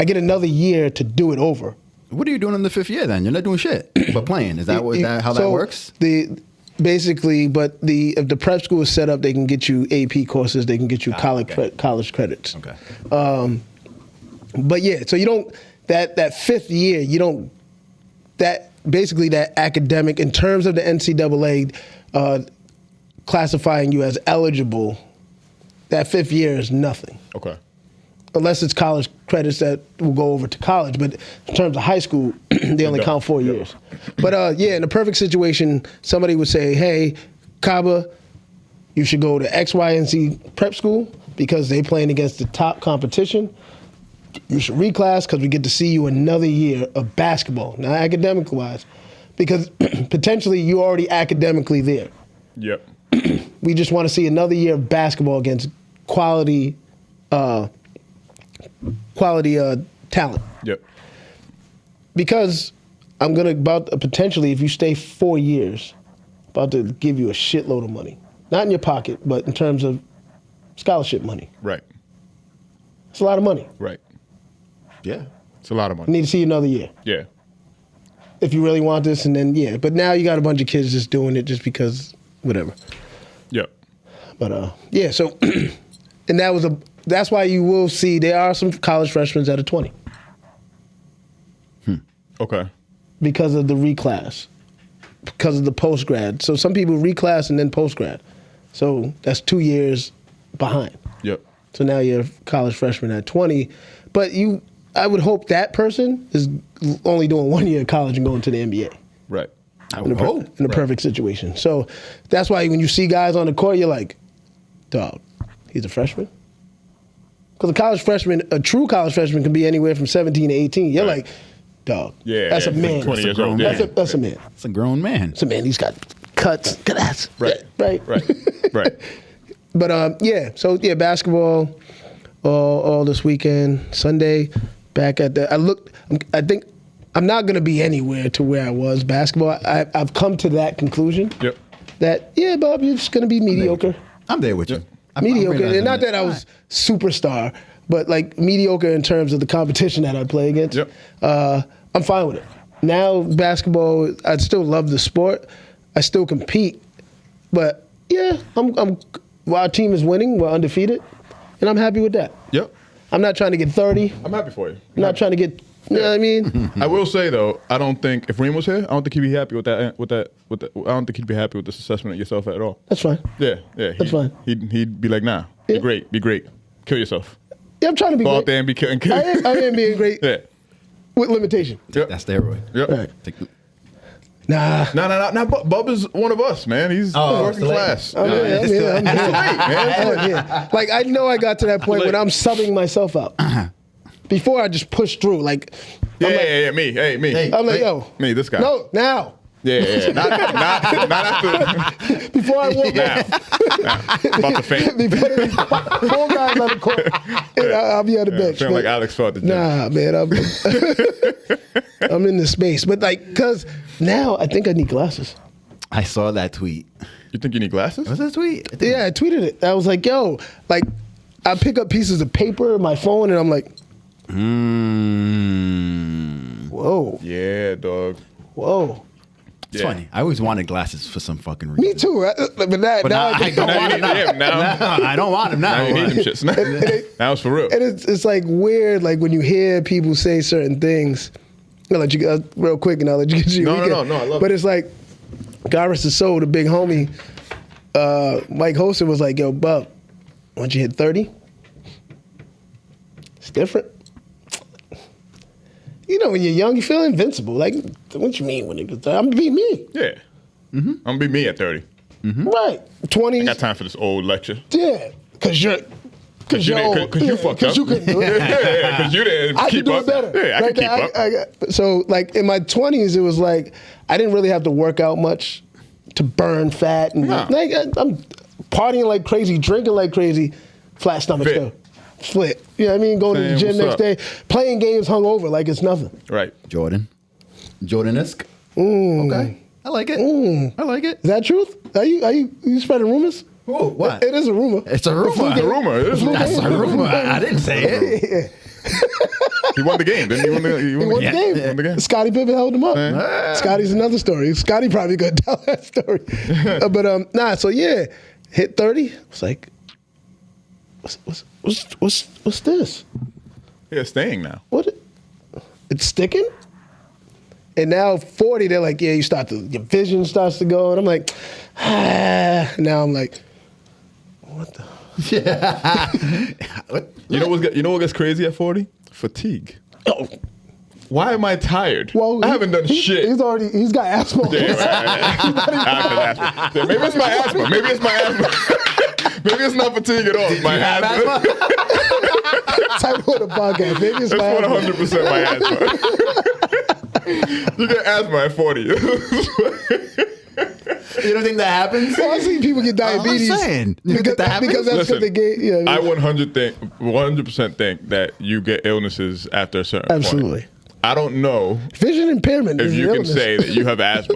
get another year to do it over. What are you doing in the 5th year then? You're not doing shit but playing. Is that how that works? Basically, but if the prep school is set up, they can get you AP courses. They can get you college credits. Okay. But yeah, so you don't that 5th year. You don't basically that academic in terms of the NCAA classifying you as eligible. That 5th year is nothing. Okay. Unless it's college credits that will go over to college. But in terms of high school, they only count 4 years. But in a perfect situation, somebody would say, hey, Kaba, you should go to X, Y, and Z prep school because they're playing against the top competition. You should reclass because we get to see you another year of basketball, not academic-wise, because potentially you're already academically there. Yep. We just want to see another year of basketball against quality talent. Yep. Because I'm potentially, if you stay 4 years, about to give you a shitload of money. Not in your pocket, but in terms of scholarship money. Right. It's a lot of money. Right. Yeah. It's a lot of You money. need to see another year. Yeah. If you really want this, and then, but now you got a bunch of kids just doing it just because, whatever. Yep. But, so, and that's why you will see there are some college freshmen that are 20. Okay. Because of the reclass, because of the post-grad. So some people reclass and then post-grad. So that's 2 years behind. Yep. So now you're a college freshman at 20. But I would hope that person is only doing 1 year of college and going to the NBA. Right. In a perfect situation. So that's why when you see guys on the court, you're like, dog, he's a freshman? Because a true college freshman can be anywhere from 17 to 18. You're like, dog, that's a man. 20 years old. Yeah. That's a man. It's a grown man. It's a man. He's got cuts. Right. Right. Right. But so basketball all this weekend. Sunday, back at I think I'm not going to be anywhere to where I was basketball. I've come to that conclusion. Yep. That Bob, you're just going to be mediocre. I'm there with you. Mediocre, and not that I was superstar, but like mediocre in terms of the competition that I play against. Yep. I'm fine with it. Now basketball, I still love the sport. I still compete, but while our team is winning, we're undefeated, and I'm happy with that. Yep. I'm not trying to get 30. I'm happy for you. I'm not trying to get. You know what I mean? I will say though, I don't think if Reem was here, I don't think he'd be happy with that. I don't think he'd be happy with this assessment of yourself at all. That's fine. Yeah. That's fine. He'd be like, nah, be great, kill yourself. Yeah, I'm trying to be Go great. out there and be killing. I am being great. Yeah. With limitation. Yep. That's steroid. Yep. Right. Nah. Nah. Bub is one of us, man. He's working class. I'm here. Man. Like, I know I got to that point when I'm subbing myself out. Before I just push through. Like, Me. Hey. I'm like, yo. Me, this guy. No, now. Yeah. Not after. Before I walk Now. About to faint. Before 4 guys on the court, I'll be on the bench. Feeling like Alex fought the gym. Nah, man. I'm in the space. But, like, because now I think I need glasses. I saw that tweet. You think you need glasses? Was that a tweet? Yeah, I tweeted it. I was like, yo, like, I pick up pieces of paper, my phone, and I'm like, whoa. Yeah, dog. Whoa. It's Yeah. funny. I always wanted glasses for some fucking reason. Me too. But now I don't want them now. I don't want them Now you now. hate them shits. Now it's for real. And it's like weird, like when you hear people say certain things. I'll let you go real quick, and I'll let you get to your weekend. No, I love But it. it's like, Garris the Soul, the big homie, Mike Hoster was like, yo, Bub, once you hit 30, it's different. You know, when you're young, you feel invincible. Like, what you mean when it gets 30? I'm going to be me. Yeah. I'm going to be me at 30. Right. 20s. I got time for this old lecture. Yeah. Because you're... Because you fucked up. Because you couldn't do it. Yeah, because you didn't I keep could do up. it better. Yeah, I Like, could keep up. So, like, in my 20s, it was like, I didn't really have to work out much to burn fat. And No. like, I'm partying like crazy, drinking like crazy, flat stomach Fit. still. Split. You know what I mean? Going to the Saying, gym what's next up? day, playing games hungover like it's nothing. Right. Jordan-esque. Okay. I like it. I like it. Is that truth? Are you spreading rumors? Oh, what? It is a rumor. It's a rumor. It's a rumor. It is a rumor. That's a rumor. I didn't say it. Yeah. He won the game, didn't he? He won the game. He won the game. Scottie Pippen held him up. Yeah. Scotty's another story. Scotty probably gonna tell that story. But so yeah, hit 30. It's like, what's this? Yeah, staying now. What? It's sticking. And now 40, they're like, yeah, your vision starts to go, and I'm like, Now I'm like, what the? You know what gets crazy at 40? Fatigue. Oh. Why am I tired? Well, I haven't done shit. He's got asthma. Yeah, right. Yeah, maybe it's my asthma. Maybe it's not fatigue at all. It's my asthma. Type of the podcast. Maybe it's It's my asthma. 100% my asthma. You get asthma at 40. You don't think that happens? Well, I see people get diabetes. I'm saying. You Because, think that happens? because that's because Listen, they get. Yeah, I 100% think that you get illnesses after a certain absolutely. point. I don't know Vision impairment. if is you an can illness. say that you have asthma.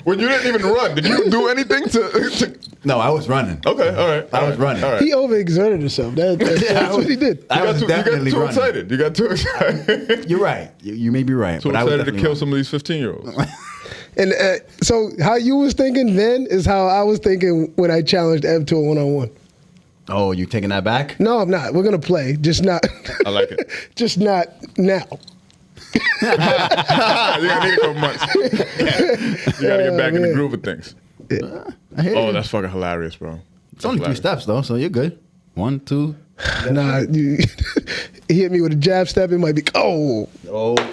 When you didn't even run, did you do anything to No, I was running. Okay, all right. I was running. All right. He overexerted himself. That's what he did. I was You got definitely too running. excited. You got too excited. You're right. You may be right. Too but I was excited to definitely kill running. some of these 15-year-olds. And so how you was thinking then is how I was thinking when I challenged Ev to a one-on-one. Oh, you taking that back? No, I'm not. We're gonna play, just not. I like it. Just not now. You're gonna need a couple months. You gotta get back in the groove of things. I hear Oh, you. that's fucking hilarious, bro. It's only 3 steps though, so you're good. 1, 2. Nah, he hit me with a jab step. It might be. Oh,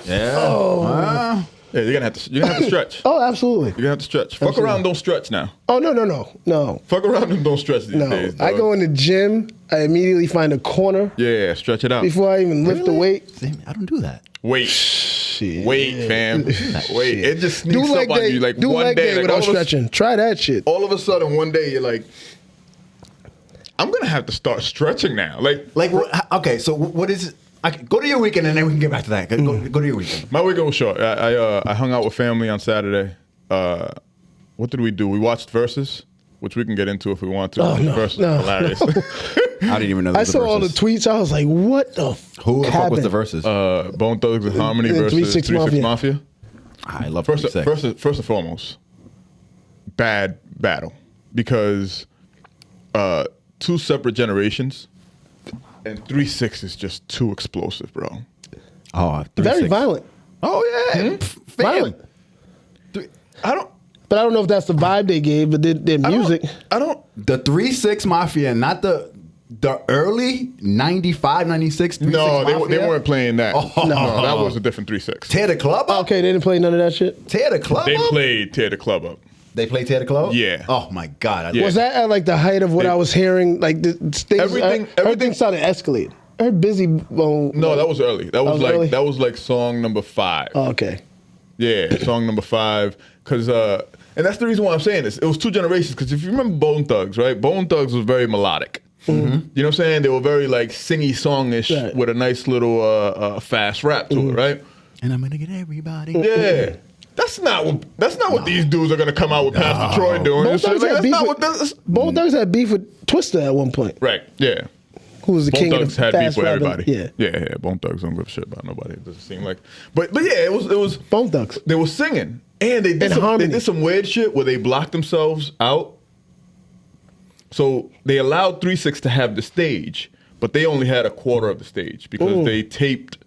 Yeah. Oh. Yeah, you're gonna have to stretch. oh, absolutely. You're gonna have to stretch. Fuck Absolutely. around, don't stretch now. Oh no. Fuck around and don't stretch these No, days. I dog. go in the gym. I immediately find a corner Yeah, stretch it out. before I even lift the weight. See, I don't do that. Wait, Shit. wait, fam. Wait, it just sneaks Do leg up on day. you like do one leg day. day Like without all, stretching. Try that shit. all of a sudden, one day you're like, I'm gonna have to start stretching now. Like Okay, so what is? Go to your weekend and then we can get back to that. Go to your weekend. my weekend was short. I hung out with family on Saturday. What did we do? We watched Versus, which we can get into if we want to. Oh, no, Versus no, hilarious. I didn't even know. I saw all the tweets. I was like, what the Who the fuck was the happened? Versus? Bone Thugs and Harmony And versus 3 6 3 6 Mafia. Mafia. I love First 3 6. and foremost, bad battle because 2 separate generations and 3 6 is just too explosive, bro. Oh, 3 Very 6. violent. Oh yeah, Violent. I don't. But I don't know if that's the vibe they gave, but their music. I don't. The 3 6 Mafia, not the early 95, 96. 3 No, 6 they Mafia. weren't playing that. Oh. No, that was a different 3 6. Tear the club up. Okay, they didn't play none of that shit. Tear the club They up. played Tear the Club Up. They played Tear the Club. Yeah. Oh my god. Yeah. Was that at like the height of what They- I was hearing? Like the things, Everything- everything started to escalate. I heard Busy Bone. No, that was early. That was early? like song number 5. Oh, okay. Yeah, song number 5. Because and that's the reason why I'm saying this. It was 2 generations. Because if you remember Bone Thugs, right? Bone Thugs was very melodic. Mm-hmm. You know what I'm saying? They were very like singy songish Right. with a nice little fast rap to it, right? And I'm gonna get everybody. Yeah. That's not what these dudes are gonna come out with Pastor Troy doing. Bone and shit. Thugs Like, had that's beef not with what this. Bone Thugs had beef with Twista at one point. Right. Yeah. who was the Bone king of Thugs the had beef fast with rapping. everybody. Yeah. Bone Thugs don't give a shit about nobody. It doesn't seem like. But yeah, it was Bone Thugs. They were singing, and they did some weird shit where they blocked themselves out. So they allowed 3 6 to have the stage, but they only had a quarter of the stage because they taped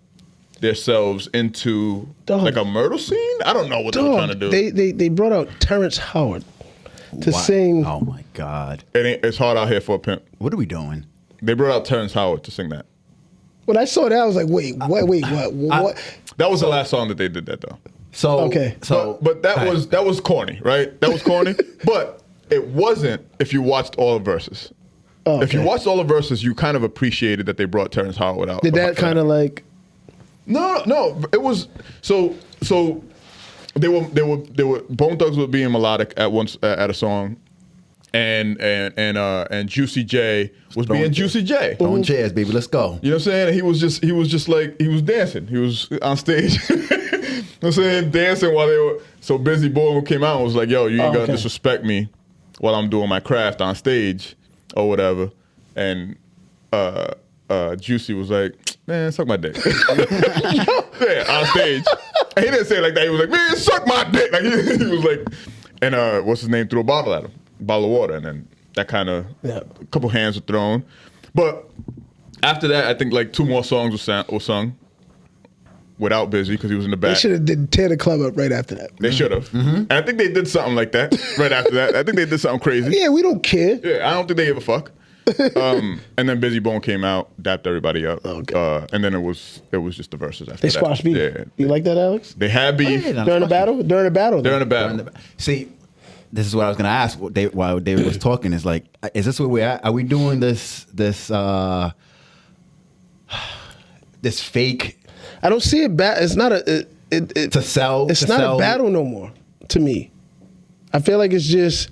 themselves into like a murder scene. I don't know what they were trying to do. They brought out Terrence Howard to sing. Oh my God. It's hard out here for a pimp. What are we doing? They brought out Terrence Howard to sing that. When I saw that, I was like, wait, what? That was the last song that they did that though. So Okay. But that was corny, right? That was corny. But it wasn't if you watched all the verses. Oh, If you okay. watched all the verses, you kind of appreciated that they brought Terrence Howard out. Did that kind of like? No. It was so they were Bone Thugs were being melodic at once at a song, and Juicy J was being Juicy J. Throwing chairs, baby. Let's go. You know what I'm saying? He was just like he was dancing. He was on stage. You know what I'm saying? Dancing while they were so Busy Boy came out and was like, yo, you ain't gonna disrespect me while I'm doing my craft on stage or whatever. And Juicy was like, man, suck my dick. Yeah, on stage. And he didn't say it like that. He was like, man, suck my dick. Like he was like, and what's his name threw a bottle at him, bottle of water, and then that kind of a couple hands were thrown. But after that, I think like 2 more songs were sung without Busy because he was in the back. They should have did tear the club up right after that. They should have. And I think they did something like that right after that. I think they did something crazy. Yeah, we don't care. Yeah, I don't think they give a fuck. And then Busy Bone came out, dapped everybody up. Okay. And then it was just the verses after They that. squashed beef. Yeah. You like that, Alex? They had beef. Yeah, During the battle? During the battle. They're in a battle. See, this is what I was gonna ask while David was talking. Is like, is this where we're at? Are we doing this fake I don't see it bad. It's not a to sell? It's to not sell? a battle no more to me. I feel like it's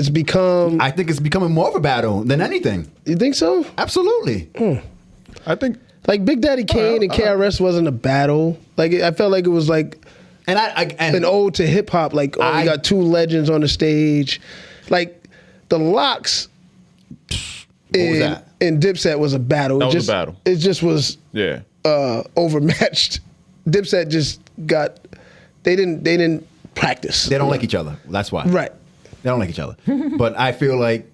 become. I think it's becoming more of a battle than anything. You think so? Absolutely. I think Like Big Daddy Kane and KRS wasn't a battle. Like I felt like it was like And an ode to hip hop. Like we got 2 legends on the stage. Like the Locks was that? in Dipset was a battle. That was a battle. It just was yeah. overmatched. Dipset just got. They didn't practice. They don't like each other. That's why. Right. They don't like each other. But I feel like,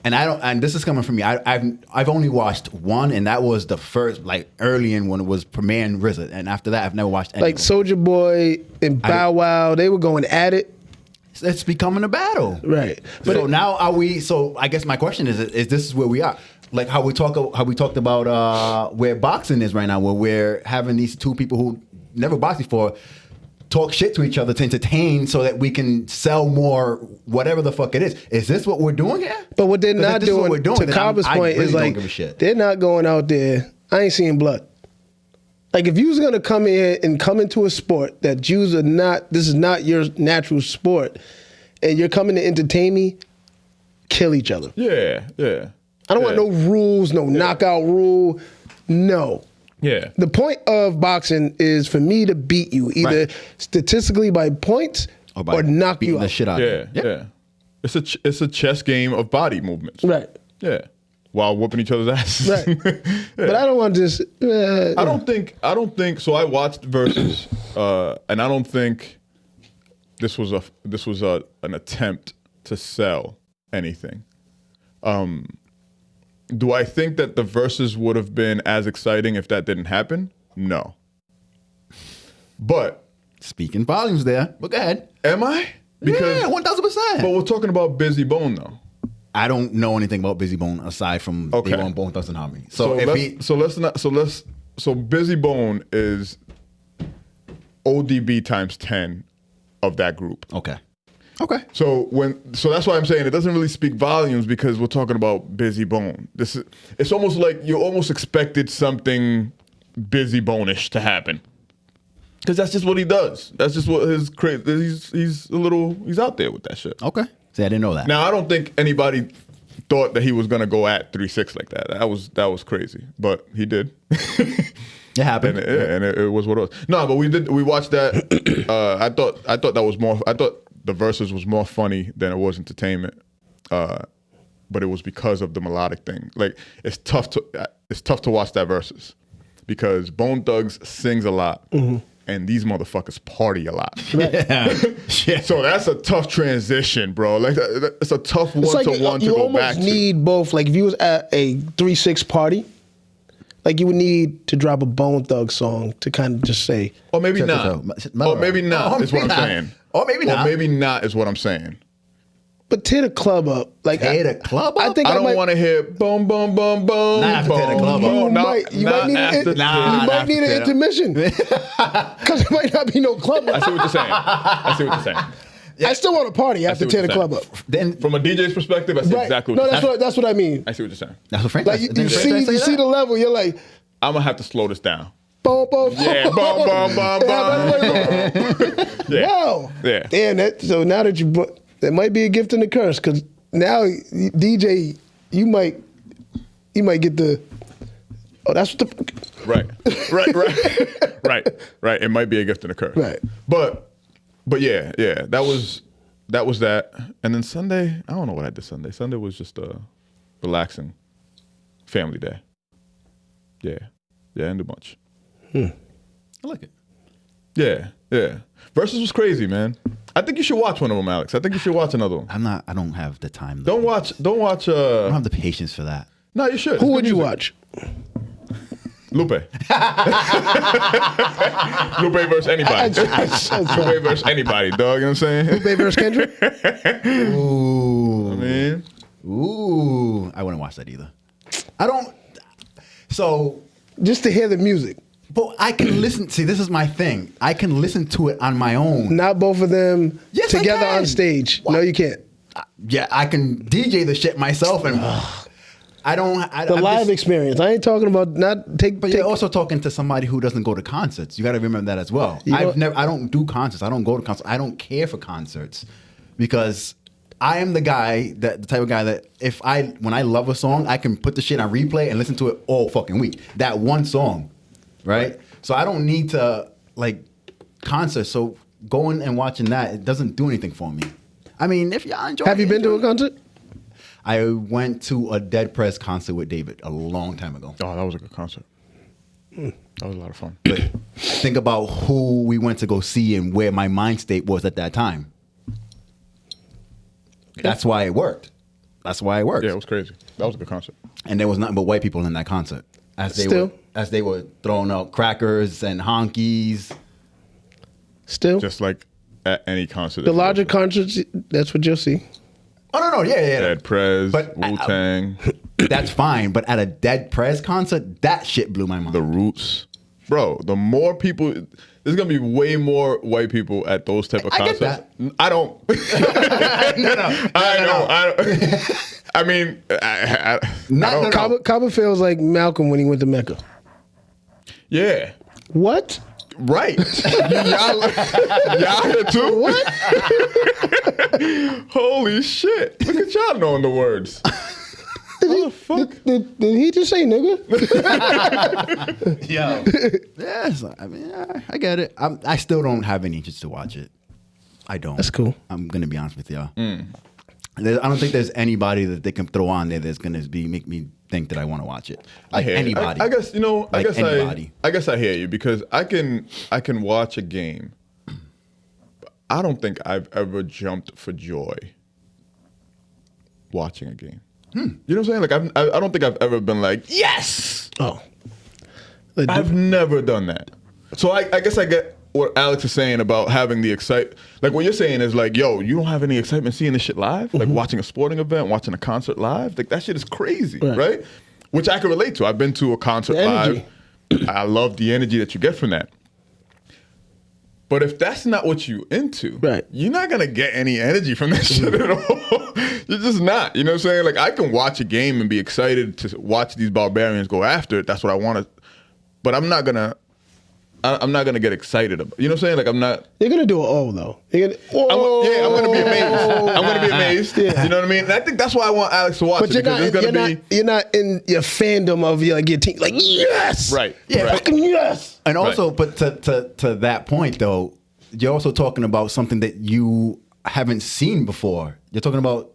and I don't. And this is coming from me. I've only watched one, and that was the first, like early in when it was Premier and RZA. And after that, I've never watched any. Like Soulja Boy and Bow Wow, they were going at it. It's becoming a battle, Right. But so now are we? So I guess my question is this is where we are? Like how we talked about where boxing is right now, where we're having these 2 people who never boxed before talk shit to each other to entertain, so that we can sell more, whatever the fuck it is. Is this what we're doing here? But what they're 'Cause not if this is what doing, we're doing, to then Kava's I point, really is don't like give a shit. they're not going out there. I ain't seeing blood. Like if you was gonna come in and come into a sport that Jews are not, this is not your natural sport, and you're coming to entertain me, kill each other. Yeah. I don't want no rules, no knockout rule, no. Yeah. The point of boxing is for me to beat you, either statistically by points or knock beating you out. the shit out of you. Yeah. It's a chess game of body movements. Right. Yeah. While whooping each other's asses. Right. But I don't want to just. I don't think so. I watched Versus, and I don't think this was an attempt to sell anything. Do I think that the Versus would have been as exciting if that didn't happen? No. But Speaking volumes there. But go ahead. am I? Yeah, 1000%. But we're talking about Busy Bone though. I don't know anything about Busy Bone aside from Okay. they want Bone Thugs and Harmony. So Busy Bone is ODB times 10 of that group. Okay. So that's why I'm saying it doesn't really speak volumes because we're talking about Busy Bone. It's almost like you almost expected something Busy Bone-ish to happen. Because that's just what he does. That's just what his he's out there with that shit. Okay. See, I didn't know that. Now I don't think anybody thought that he was gonna go at 3-6 like that. That was crazy. But he did. It happened. And it was what it was. No, but we watched that. I thought that was more. I thought the Versus was more funny than it was entertainment. but it was because of the melodic thing. Like it's tough to watch that Versus because Bone Thugs sings a lot, and these motherfuckers party a lot. Yeah. So that's a tough transition, bro. Like it's a tough It's like one-to-one to you go back almost to. need both. Like if you was at a 3-6 party, like you would need to drop a Bone Thug song to kind of just say, Or maybe Check this not. out. Or maybe not Or is what I'm maybe not. saying. Or maybe not. Or maybe not is what I'm saying. but tear the club up. Like Tear the club I up? think I don't might- want to hear boom, boom, boom, boom. Not after boom, 10 o'clock. boom. You No, might need not an, after you 10. might need an after 10. intermission because it might not be no club. I see what you're saying. I see what you're saying. I still want to party after what tear the you're club saying. up. Then From a DJ's perspective, I see Right? exactly No, what you're saying. that's what I mean. I see what you're saying. that's what Frank Like does. you see the level. You're like, I'm going to have to slow this down. boom, boom, Yeah, boom, boom, boom, boom. Yeah. Wow. Yeah. Damn. So now that that might be a gift and a curse because now DJ, you might get the. Oh, that's what the. Right. It might be a gift and a curse. Right. But yeah. That was that. And then Sunday, I don't know what I did Sunday. Sunday was just a relaxing family day. Yeah. Yeah, I didn't do much. I like it. Yeah. Versus was crazy, man. I think you should watch one of them, Alex. I think you should watch another one. I don't have the time. Though. Don't watch. I don't have the patience for that. No, you should. Who It's would good you music. watch? Lupe. Lupe versus anybody. Lupe versus anybody, dog. You know what I'm saying? Lupe versus Kendrick? Ooh. I mean, Ooh. I wouldn't watch that either. I don't. So, Just to hear the music. but I can listen. See, this is my thing. I can listen to it on my own. Not both of them Yes, I together can. on stage. No, you can't. Yeah, I can DJ the shit myself, and I don't. The I'm live just- experience. I ain't talking about not take. But you're also talking to somebody who doesn't go to concerts. You got to remember that as well. I don't do concerts. I don't go to concerts. I don't care for concerts because I am the type of guy that when I love a song, I can put the shit on replay and listen to it all fucking week. That one song, right? So I don't need to like concerts. So going and watching that, it doesn't do anything for me. I mean, if y'all enjoy, Have you been to a concert? I went to a Dead Prez concert with David a long time ago. oh, that was a good concert. That was a lot of fun. But think about who we went to go see and where my mind state was at that time. That's why it worked. That's why it worked. Yeah, it was crazy. That was a good concert. And there was nothing but white people in that concert. As they were throwing out crackers and honkies. Still, Just like at any concert. the larger concerts. That's what you'll see. Oh no, yeah. Dead Prez, But Wu Tang, That's fine. But at a Dead Prez concert, that shit blew my mind. The Roots. Bro, the more people, there's gonna be way more white people at those type of I get concerts. that. I don't. I don't. I mean, I don't. Cabo feels like Malcolm when he went to Mecca. Yeah. What? Right. y'all here too? What? Holy shit. Look at y'all knowing the words. What the fuck? Did he just say nigga? Yo. Yes, I mean, I get it. I still don't have any interest to watch it. I don't. That's cool. I'm gonna be honest with y'all. I don't think there's anybody that they can throw on there that's gonna make me think that I want to watch it. Like hear you. anybody. I guess Like anybody. I guess I hear you because I can watch a game. But I don't think I've ever jumped for joy watching a game. You know what I'm saying? Like I don't think I've ever been like, yes. Oh. I've never done that. So I guess I get what Alex is saying about having the excitement. Like what you're saying is like, yo, you don't have any excitement seeing this shit live? Like watching a sporting event, watching a concert live? Like that shit is crazy, right? Which I can relate to. I've been to a concert live. I love the energy that you get from that. But if that's not what you into, you're not gonna get any energy from that shit at all. You're just not. You know what I'm saying? Like I can watch a game and be excited to watch these barbarians go after it. That's what I want to. But I'm not gonna get excited about. You know what I'm saying? Like I'm not. You're gonna do it all though. I'm gonna be amazed. I'm gonna be amazed. You know what I mean? And I think that's why I want Alex to watch it because it's gonna be. You're not in your fandom of your team. Like yes, Right. Yeah, right. fucking yes. And also, but to that point though, you're also talking about something that you haven't seen before. You're talking about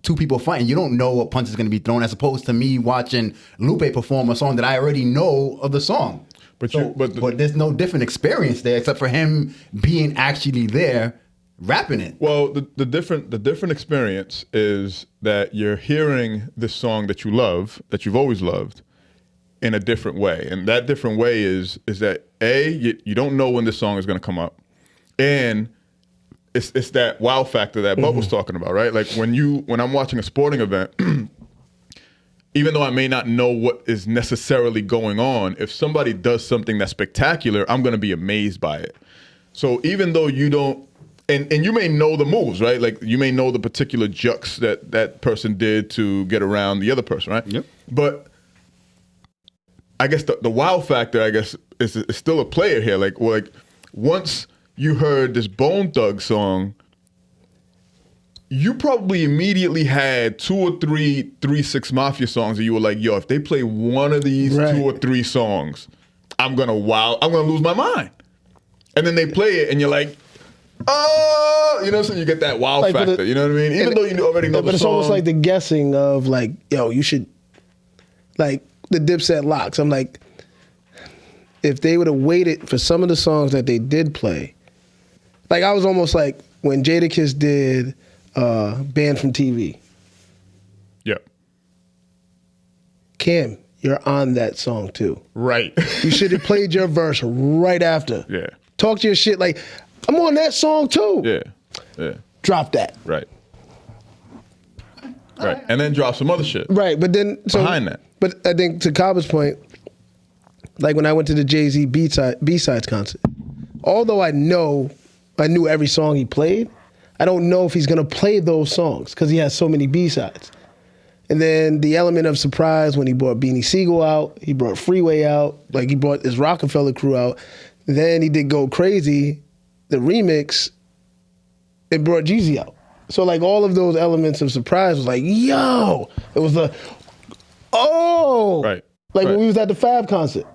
two people fighting. You don't know what punch is going to be thrown, as opposed to me watching Lupe perform a song that I already know of the song. But there's no different experience there except for him being actually there rapping it. Well, the different experience is that you're hearing this song that you love, that you've always loved, in a different way. And that different way is that you don't know when this song is going to come up, and it's that wow factor that Bub was talking about, right? Like when I'm watching a sporting event, even though I may not know what is necessarily going on, if somebody does something that's spectacular, I'm going to be amazed by it. So even though you don't, and you may know the moves, right? Like you may know the particular juks that person did to get around the other person, right? Yep. But I guess the wow factor, I guess, is still a player here. Like once you heard this Bone Thug song, you probably immediately had 2 or 3 6 Mafia songs that you were like, yo, if they play one of these 2 or 3 songs, I'm gonna lose my mind. And then they play it and you're like, oh, you know, so you get that wow factor, you know what I mean? Even though you already know the song. But it's almost like the guessing of like, yo, you should, like the Dipset locks. I'm like, if they would have waited for some of the songs that they did play, like I was almost like when Jadakiss did Banned from TV. Yep. Cam, you're on that song too. Right. You should have played your verse right after. Yeah. Talk to your shit like, I'm on that song too. Yeah. Drop that. Right. Right. And then drop some other shit. Right. But then behind that. But I think to Kaba's point, like when I went to the Jay-Z B-Sides concert, although I knew every song he played, I don't know if he's gonna play those songs because he has so many B-sides. And then the element of surprise when he brought Beanie Siegel out, he brought Freeway out, like he brought his Rockefeller crew out. Then he did Go Crazy, the remix, it brought Jeezy out. So like all of those elements of surprise was like, yo, it was like when we was at the Fab concert.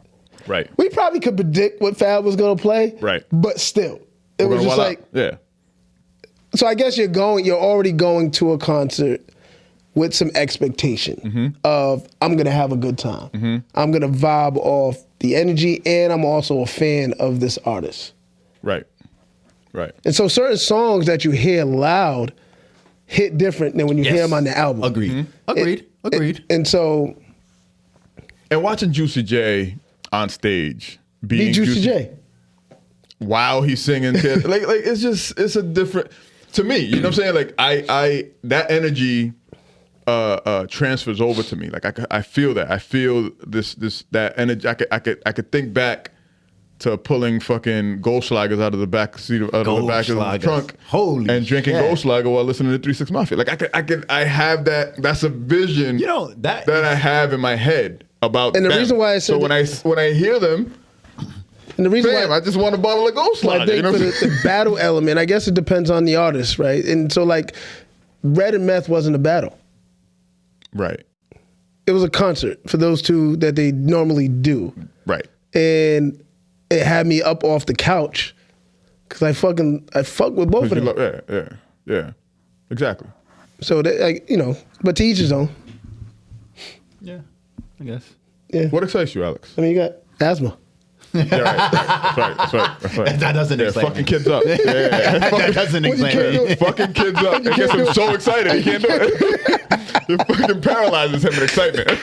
Right. We probably could predict what Fab was gonna play. Right. But still, it was just like, yeah. So I guess you're already going to a concert with some expectation of I'm gonna have a good time. I'm gonna vibe off the energy, and I'm also a fan of this artist. Right. And so certain songs that you hear loud hit different than when you hear them on the album. Agreed. Agreed. And so, and watching Juicy J on stage be Juicy J. While he's singing, like it's a different. To me, you know what I'm saying? Like I that energy transfers over to me. Like I feel that. I feel that energy. I could think back to pulling fucking Goldschlagers out of the back seat of the trunk, and drinking Goldschlager while listening to 3 6 Mafia. Like I have that. That's a vision. You know that I have in my head about. And the them. reason why I said so when I hear them. And the reason why I just want a bottle of Goldschlager. I think for the battle element, I guess it depends on the artist, right? And so like Red and Meth wasn't a battle. Right. It was a concert for those two that they normally do. Right. And it had me up off the couch because I fuck with both of them. Yeah. Exactly. So that, like, you know, but to each his own. Yeah, I guess. Yeah. What excites you, Alex? I mean, you got asthma. Yeah, right. That's right. That doesn't excite fucking me. kids up. Yeah. That doesn't excite me. Fucking kids up. It gets him so excited he can't do it. It fucking paralyzes him in excitement.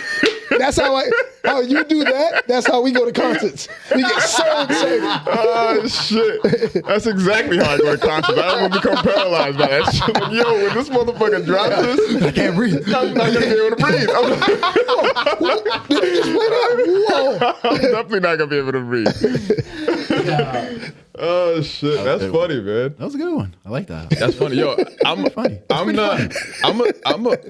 That's how you do that. That's how we go to concerts. We get so excited. Oh shit! That's exactly how I go to concerts. I don't want to become paralyzed by that shit. Like, yo, when this motherfucker drops this, I can't breathe. I'm not gonna be able to breathe. Did you just play that? Whoa! I'm definitely not gonna be able to breathe. Yeah. Oh shit! That's funny, man. That was a good one. I like that. That's funny. Yo, funny.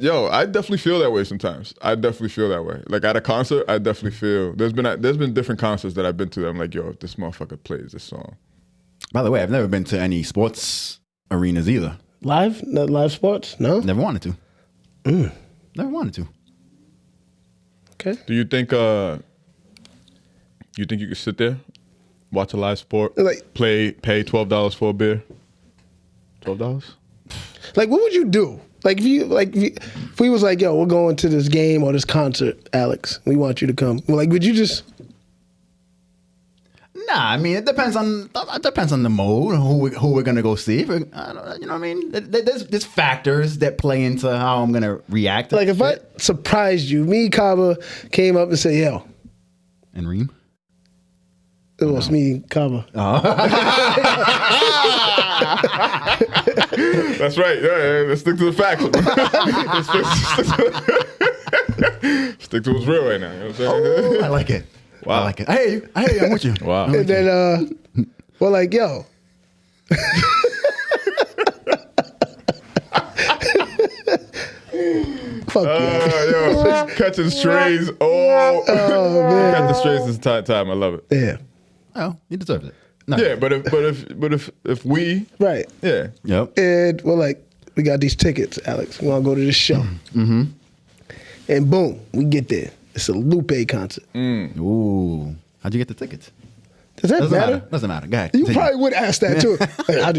Yo, I definitely feel that way sometimes. I definitely feel that way. Like at a concert, I definitely feel there's been different concerts that I've been to that I'm like, yo, if this motherfucker plays this song. By the way, I've never been to any sports arenas either. Live? Not live sports? No? Never wanted to. Never wanted to. Okay. Do you think you could sit there, watch a live sport, pay $12 for a beer? $12? Like, what would you do? Like if we was like, yo, we're going to this game or this concert, Alex, we want you to come. Well, like, would you just? Nah, I mean it depends on the mode, who we're gonna go see. You know what I mean? There's factors that play into how I'm gonna react. Like if I surprised you, me, Kaba came up and said, yo, and Reem. it was me, Kaba. That's right. Yeah, let's stick to the facts. Stick to what's real right now. You know what I'm saying? I like it. Wow. I like it. I hear you. I'm with you. Wow. And then we're like, yo. Fuck Yo, catching strays. Oh man. Catching strays is time. I love it. Yeah. Oh, he deserves it. No. Yeah, but if we Right. yeah. Yep. And we're like, we got these tickets, Alex. We want to go to this show. Mm-hmm. And boom, we get there. It's a Lupe concert. Ooh. How'd you get the tickets? Does that matter? Doesn't matter. Go ahead. You Continue. probably would ask that too. Hey, how'd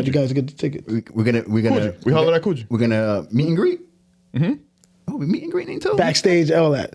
you guys get the tickets? We're gonna We hollered at Coogee. We're gonna meet and greet. Mm-hmm. Oh, we meet and greeting too. Backstage, all that.